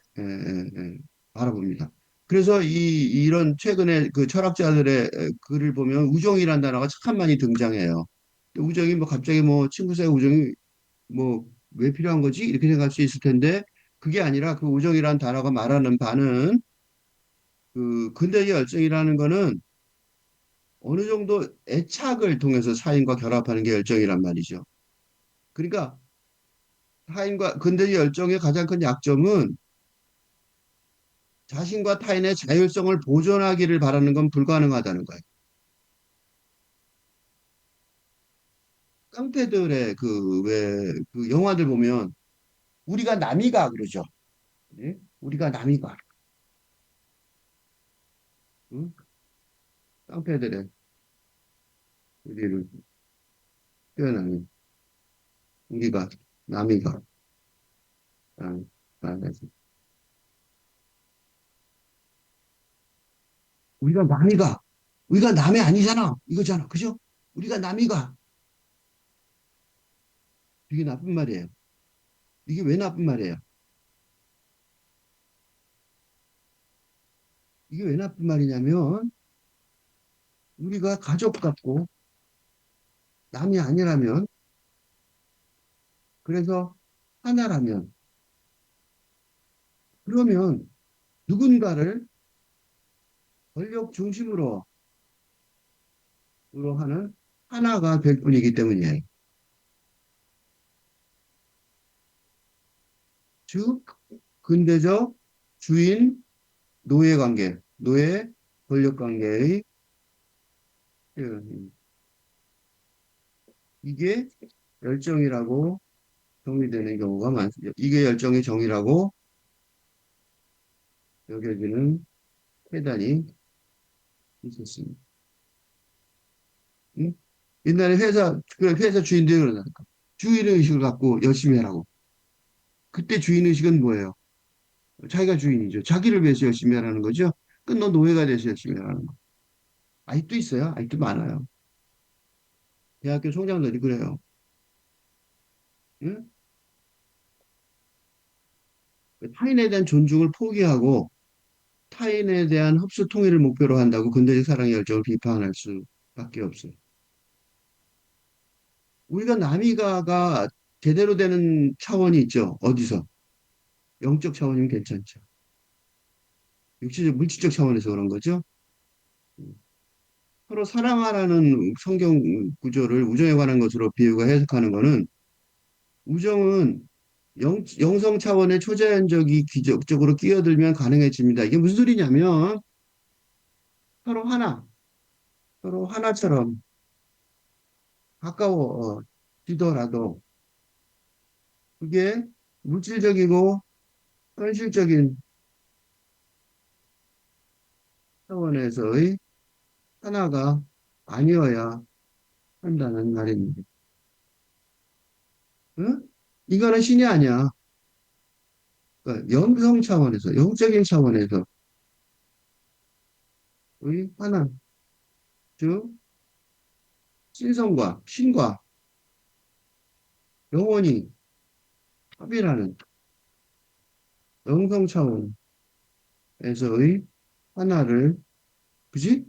바라봅니다. 그래서 이런 최근에 그 철학자들의 글을 보면 우정이라는 단어가 참 많이 등장해요. 우정이 뭐 갑자기 뭐 친구 사이 우정이 뭐 왜 필요한 거지? 이렇게 생각할 수 있을 텐데 그게 아니라 그 우정이라는 단어가 말하는 바는 그 근대의 열정이라는 거는 어느 정도 애착을 통해서 사인과 결합하는 게 열정이란 말이죠. 그러니까 타인과 근대의 열정의 가장 큰 약점은 자신과 타인의 자율성을 보존하기를 바라는 건 불가능하다는 거예요. 깡패들의 그 왜 그 영화들 보면 우리가 남이가 그러죠. 예? 우리가 남이가 응? 깡패들의 우리를 표현하는 우리가 남이가 아, 아, 우리가 남이가 우리가 남이 아니잖아 이거잖아 그죠? 우리가 남이가 이게 나쁜 말이에요. 이게 왜 나쁜 말이에요? 이게 왜 나쁜 말이냐면 우리가 가족 같고 남이 아니라면 그래서 하나라면 그러면 누군가를 권력 중심으로 하는 하나가 될 뿐이기 때문이에요. 즉 근대적 주인 노예 관계, 노예 권력 관계의 이게 열정이라고 정의되는 경우가 많습니다. 이게 열정의 정의라고 여겨지는 회단이 있었습니다. 응? 옛날에 회사 주인들이 그러니까 주인 의식을 갖고 열심히 하라고. 그때 주인 의식은 뭐예요? 자기가 주인이죠. 자기를 위해서 열심히 하라는 거죠. 그너 노예가 돼서 열심히 하라는 거. 아직도 있어요. 아직도 많아요. 대학교 총장들이 그래요. 응? 타인에 대한 존중을 포기하고 타인에 대한 흡수 통일을 목표로 한다고 근대적 사랑의 열정을 비판할 수밖에 없어요. 우리가 남이가가 제대로 되는 차원이 있죠. 어디서? 영적 차원이면 괜찮죠. 육체적, 물질적 차원에서 그런 거죠. 서로 사랑하라는 성경 구조를 우정에 관한 것으로 비유가 해석하는 거는 우정은 영성 차원의 초자연적이 기적적으로 끼어들면 가능해집니다. 이게 무슨 소리냐면 서로 하나, 서로 하나처럼 가까워지더라도 그게 물질적이고 현실적인 차원에서의 하나가 아니어야 한다는 말입니다. 응? 이거는 신이 아니야. 그러니까 영성 차원에서, 영적인 차원에서의 하나, 즉 신성과 신과 영원히 합일하는 영성 차원에서의 하나를, 그지?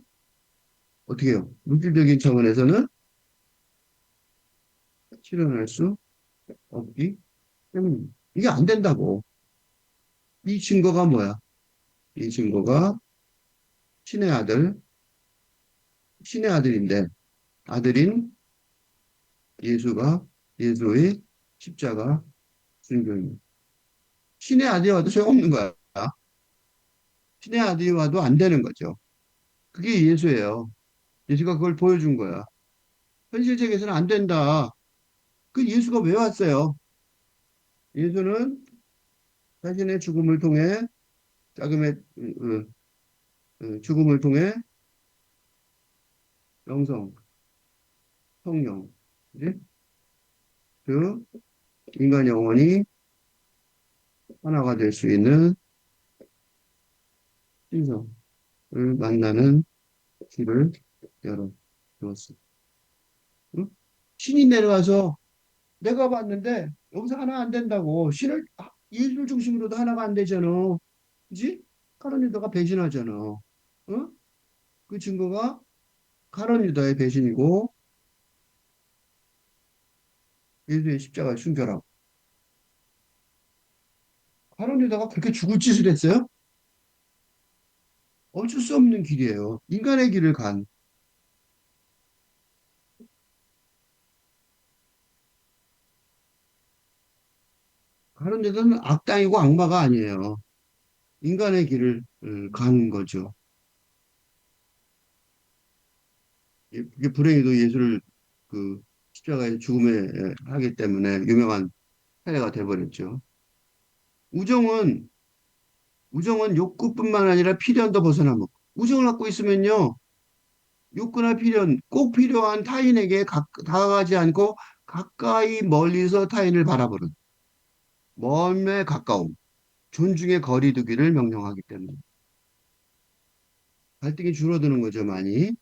어떻게 해요? 물질적인 차원에서는 실현할 수 없기 때문입니다. 이게 안 된다고. 이 증거가 뭐야? 이 증거가 신의 아들, 신의 아들인데, 아들인 예수가, 예수의 십자가 순교입니다. 신의 아들이 와도 소용없는 거야. 신의 아들이 와도 안 되는 거죠. 그게 예수예요. 예수가 그걸 보여준 거야. 현실 세계에서는 안 된다. 그 예수가 왜 왔어요? 예수는 자신의 죽음을 통해, 자금의 죽음을 통해 영성, 성령, 그지? 그 인간 영혼이 하나가 될 수 있는 신성을 만나는 길을 열어 주었습니다. 응? 신이 내려와서 내가 봤는데 여기서 하나 안 된다고 신을 예술 중심으로도 하나가 안 되잖아. 그지? 카론 유다가 배신하잖아. 어? 그 증거가 카론 유다의 배신이고 예수의 십자가의 순교라고. 카론 유다가 그렇게 죽을 짓을 했어요? 어쩔 수 없는 길이에요. 인간의 길을 간. 카론 유다는 악당이고 악마가 아니에요. 인간의 길을 간 거죠. 이게 불행히도 예수를 그 십자가의 죽음에 하기 때문에 유명한 사례가 돼버렸죠. 우정은 우정은 욕구뿐만 아니라 필연도 벗어나고 우정을 갖고 있으면요 욕구나 필연 꼭 필요한 타인에게 다가가지 않고 가까이 멀리서 타인을 바라보는 멀매 가까움 존중의 거리 두기를 명령하기 때문에 갈등이 줄어드는 거죠 많이.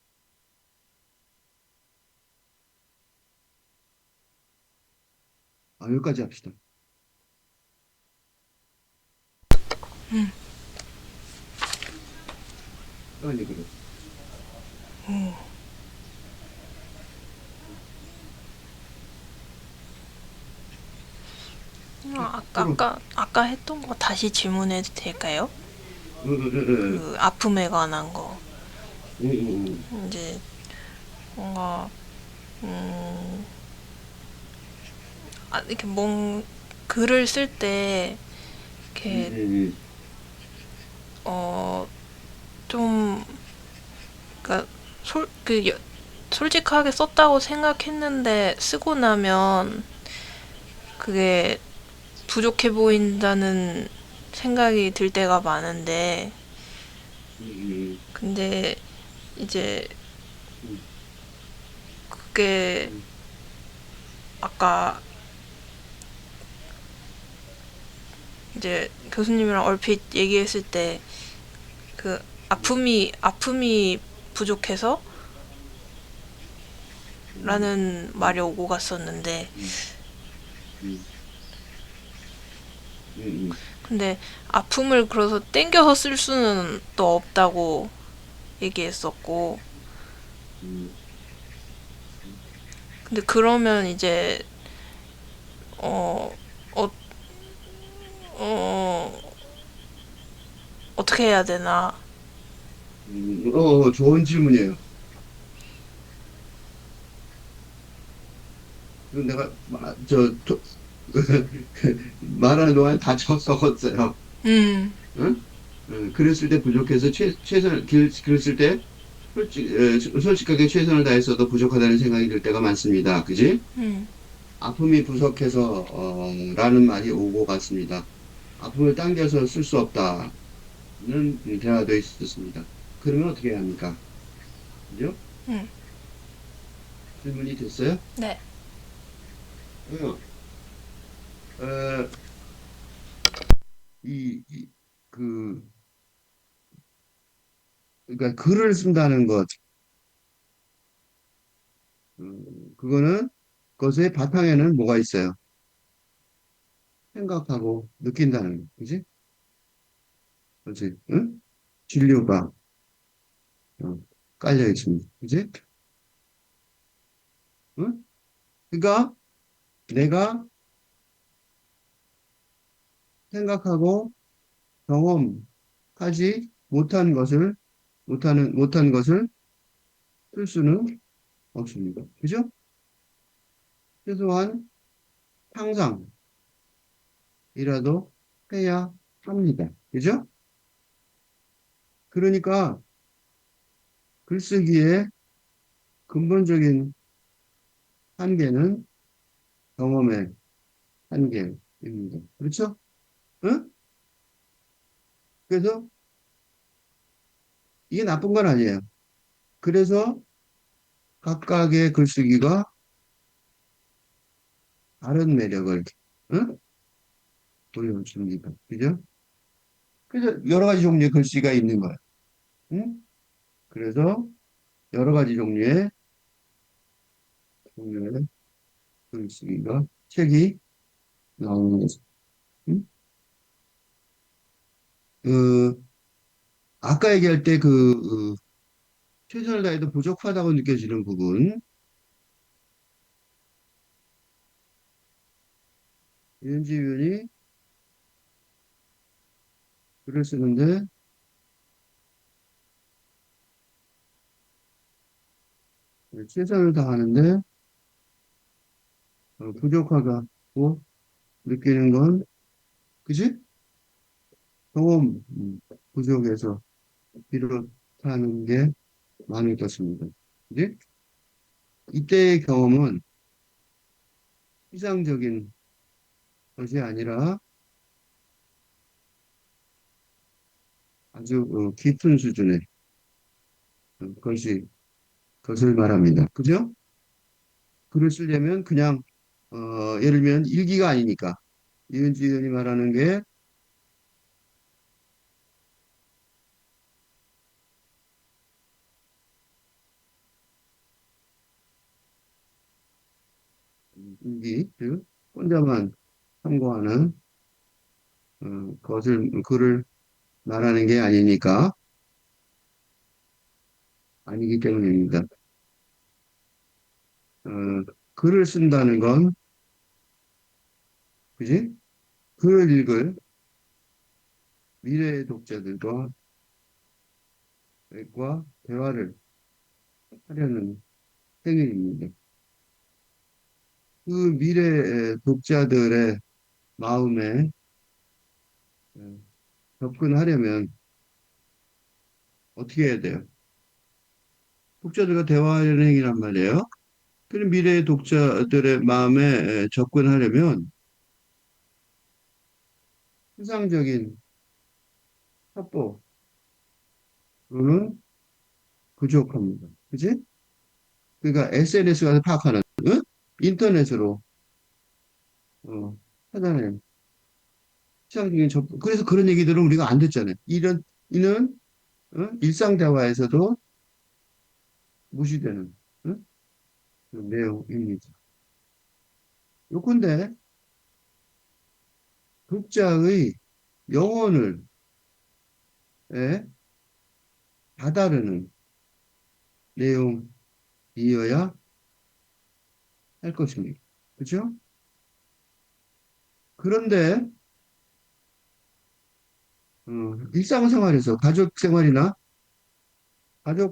여기까지 합시다. 빨리 그래. 서로 아까 했던 거 다시 질문해도 될까요? 응, 그 아픔에 관한 거. 응, 응, 이제 뭔가 음, 이렇게 글을 쓸 때 응, 이렇게 응, 어 좀 그러니까 솔직하게 썼다고 생각했는데 쓰고 나면 그게 부족해 보인다는 생각이 들 때가 많은데 응, 근데 이제 응, 그게 응, 아까 이제 교수님이랑 얼핏 얘기했을 때 그 아픔이 부족해서 응, 라는 말이 오고 갔었는데 응, 응, 응, 근데 아픔을 그래서 땡겨서 쓸 수는 또 없다고 얘기했었고 응, 근데 그러면 이제 어, 어, 어, 어떻게 해야 되나. 좋은 질문이에요. 그리고 내가 말하는 동안 다 적었어요. 음, 응? 그랬을 때 부족해서 그랬을 때 솔직하게 최선을 다했어도 부족하다는 생각이 들 때가 많습니다. 그지? 음, 아픔이 부족해서 라는 말이 오고 갔습니다. 아픔을 당겨서 쓸 수 없다는 대화도 있었습니다. 그러면 어떻게 해야 합니까? 그죠? 음, 질문이 됐어요? 네, 응. 어, 이, 그, 그러니까 글을 쓴다는 것, 그거는, 그것의 바탕에는 뭐가 있어요? 생각하고 느낀다는 거, 그지? 그지? 응? 진료가 어, 깔려 있습니다. 그지? 응? 그러니까 내가 생각하고 경험하지 못한 것을 쓸 수는 없습니다. 그죠? 최소한 상상이라도 해야 합니다. 그죠? 그러니까 글쓰기의 근본적인 한계는 경험의 한계입니다. 그렇죠? 응? 그래서 이게 나쁜 건 아니에요. 그래서 각각의 글쓰기가 다른 매력을 응? 보여줍니다. 그죠? 그래서 여러 가지 종류의 글씨가 있는 거예요. 응? 그래서 여러 가지 종류의 글쓰기가 책이 나오는 거죠. 응? 그 아까 얘기할 때 최선을 다해도 부족하다고 느껴지는 부분, 윤지 위원이 글을 쓰는데 최선을 다하는데 부족하다고 느끼는 건 그지? 경험 부족에서 비롯하는 게 많을 것입니다. 그지? 이때의 경험은 피상적인 것이 아니라 아주 깊은 수준의 것을 말합니다. 그죠? 글을 쓰려면 그냥 예를 들면 일기가 아니니까 이은지 의원이 말하는 게 일기, 즉 혼자만 참고하는 글을 말하는 게 아니기 때문입니다. 어, 글을 쓴다는 건, 그지? 글을 읽을 미래의 독자들과 대화를 하려는 행위입니다. 그 미래의 독자들의 마음에 어, 접근하려면 어떻게 해야 돼요? 독자들과 대화하려는 행위란 말이에요. 그럼 미래의 독자들의 마음에 접근하려면 추상적인 첩보로는 부족합니다. 그지? 그러니까 SNS 가서 파악하는, 응? 인터넷으로 찾아내는 추상적인 첩보. 그래서 그런 얘기들은 우리가 안 듣잖아요. 이는 일상 대화에서도 무시되는 응? 그 내용입니다. 요컨대 독자의 영혼을 에, 다다르는 내용이어야 할 것입니다. 그렇죠? 그런데 일상생활에서 가족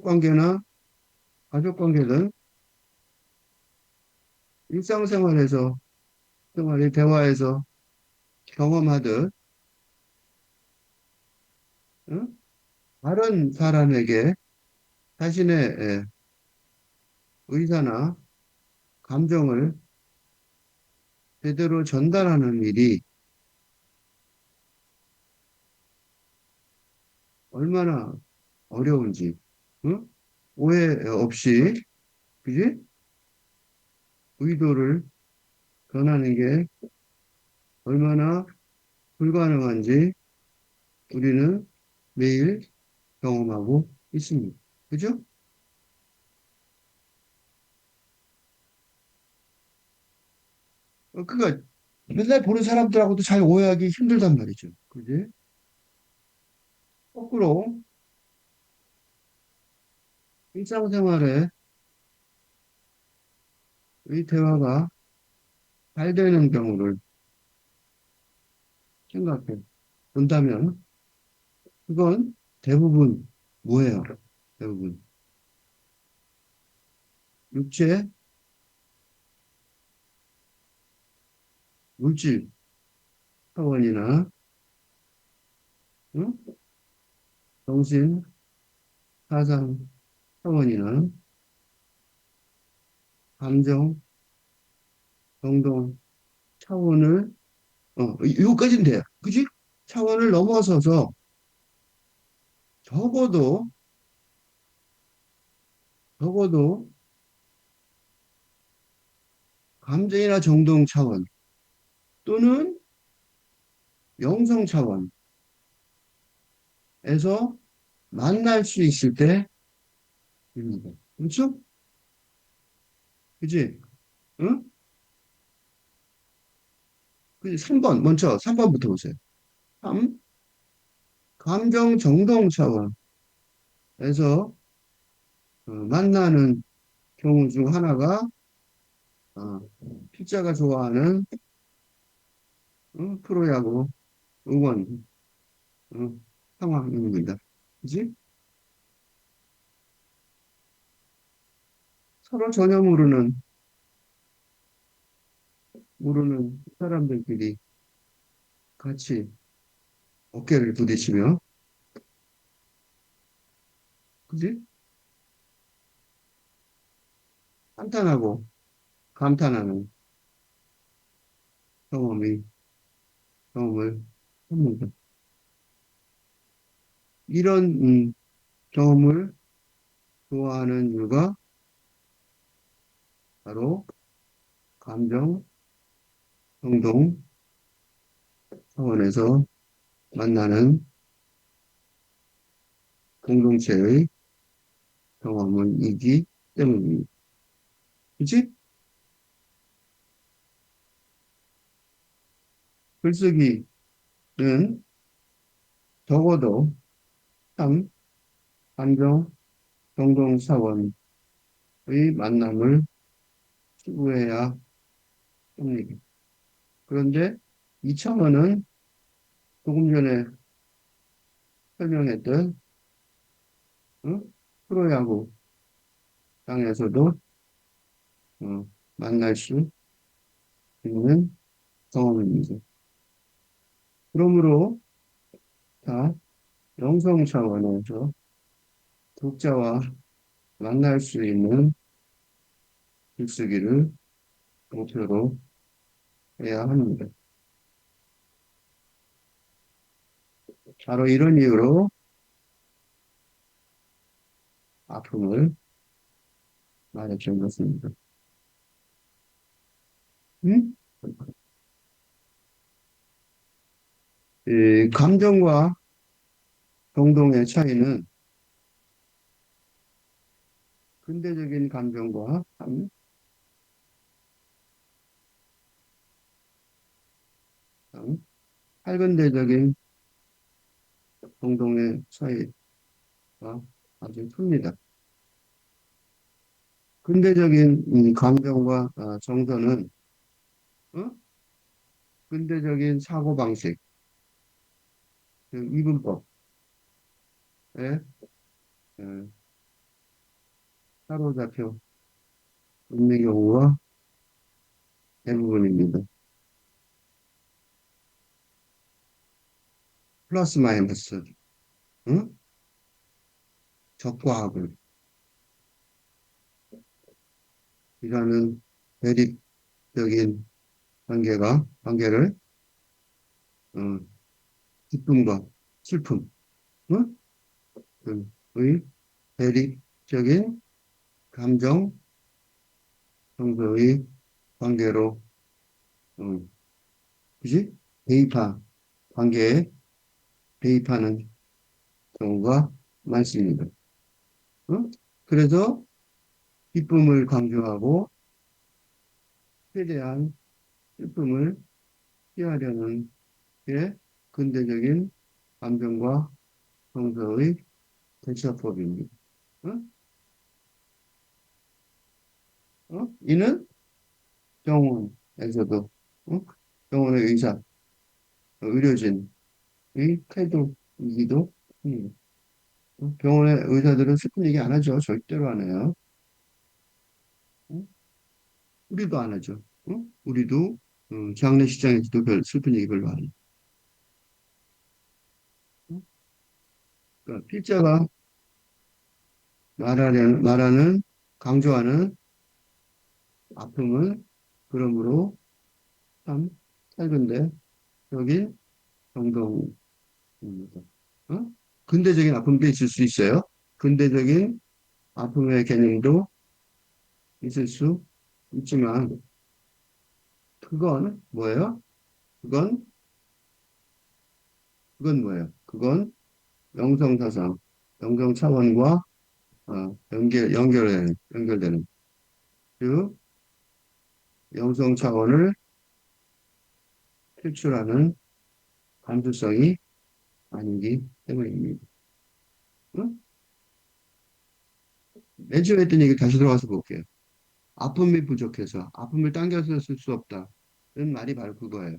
관계나 가족 관계든 일상생활에서 대화에서 경험하듯 어? 다른 사람에게 자신의 의사나 감정을 제대로 전달하는 일이 얼마나 어려운지 어? 오해 없이 그지? 의도를 전하는 게 얼마나 불가능한지 우리는 매일 경험하고 있습니다. 그죠? 그니까 맨날 보는 사람들하고도 잘 오해하기 힘들단 말이죠. 그지? 거꾸로 일상생활에 이 대화가 잘 되는 경우를 생각해 본다면 그건 대부분 뭐예요? 대부분 육체, 물질 차원이나 응? 정신, 사상 차원이나 감정, 정동 차원을 이거까지는 돼요. 그지? 차원을 넘어서서 적어도 적어도 감정이나 정동 차원 또는 영성 차원에서 만날 수 있을 때입니다. 그렇죠? 그지? 응? 그 3번 먼저 3번부터 보세요. 3. 감정 정동 차원에서 만나는 경우 중 하나가 어, 피자가 좋아하는 프로야구 응원 어, 상황입니다. 그지? 서로 전혀 모르는 사람들끼리 같이 어깨를 부딪히며, 그지? 한탄하고 감탄하는 경험을 합니다. 이런 경험을 좋아하는 이유가 바로 감정, 행동 차원에서 만나는 공동체의 경험이기 때문입니다. 그치? 글쓰기는 적어도 3. 감정, 행동 차원의 만남을 추구해야 합니다. 그런데 이 차원은 조금 전에 설명했던 어? 프로야구 장에서도 만날 수 있는 경험입니다. 그러므로 다 영성 차원에서 독자와 만날 수 있는 글쓰기를 목표로 해야 합니다. 바로 이런 이유로 아픔을 말했던 것입니다. 음? 이 감정과 행동의 차이는 근대적인 감정과 할근대적인 행동의 차이가 아주 큽니다. 근대적인 감정과 정서는 어? 근대적인 사고방식, 그 이분법에 어, 사로잡혀 있는 경우가 대부분입니다. 플러스 마이너스, 응? 적과 악을 이라는 대립적인 관계를 어, 기쁨과 슬픔, 응? 의 대립적인 감정 정서의 관계로 어, 그지? 관계에 대입하는 경우가 많습니다. 어? 그래서 기쁨을 강조하고 최대한 슬픔을 피하려는 게 근대적인 감정과 정서의 대처법입니다. 어? 이는 병원에서도, 병원의 의사, 의료진의 태도이기도 합니다. 병원의 의사들은 슬픈 얘기 안 하죠. 절대로 안 해요. 어? 우리도 안 하죠. 우리도 장례식장에서도 슬픈 얘기 별로 안 해요. 그러니까 필자가 강조하는 아픔은 그러므로 참 짧은데 여긴 정동입니다. 어? 근대적인 아픔도 있을 수 있어요. 근대적인 아픔의 개념도 있을 수 있지만 그건 뭐예요? 그건 그건 영성사상, 영성 차원과 연결되는 그 영성 차원을 필출하는 감수성이 아니기 때문입니다. 응? 맨 처음에 했던 얘기 다시 들어가서 볼게요. 아픔이 부족해서 아픔을 당겨서 쓸 수 없다. 는 말이 바로 그거예요.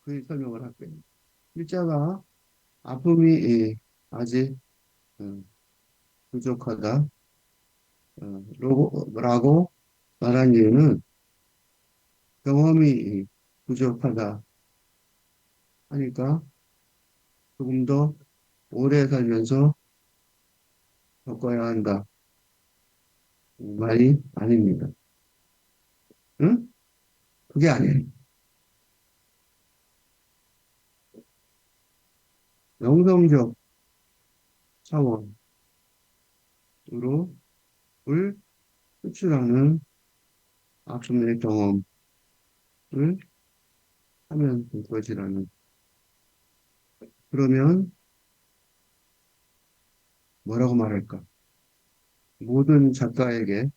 그 설명을 할게요. 필자가 아픔이 아직 어, 부족하다 라고 말한 이유는 경험이 부족하다 하니까 조금 더 오래 살면서 겪어야 한다. 말이 아닙니다. 응? 그게 아니에요. 영성적 차원으로 을 표출하는 아픔의 경험을 하면 될 것이라는. 그러면 뭐라고 말할까? 모든 작가에게,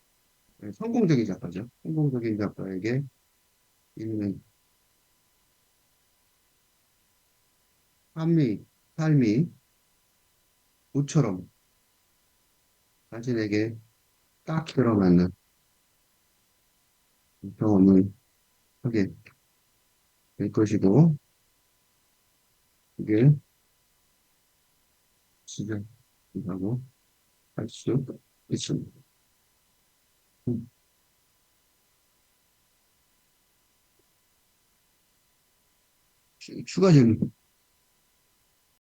성공적인 작가죠. 성공적인 작가에게 있는 삶이 모처럼 자신에게 딱 들어맞는 경험을 하게 될 것이고, 그게 시작이라고 할 수 있습니다. 음, 추가 질문.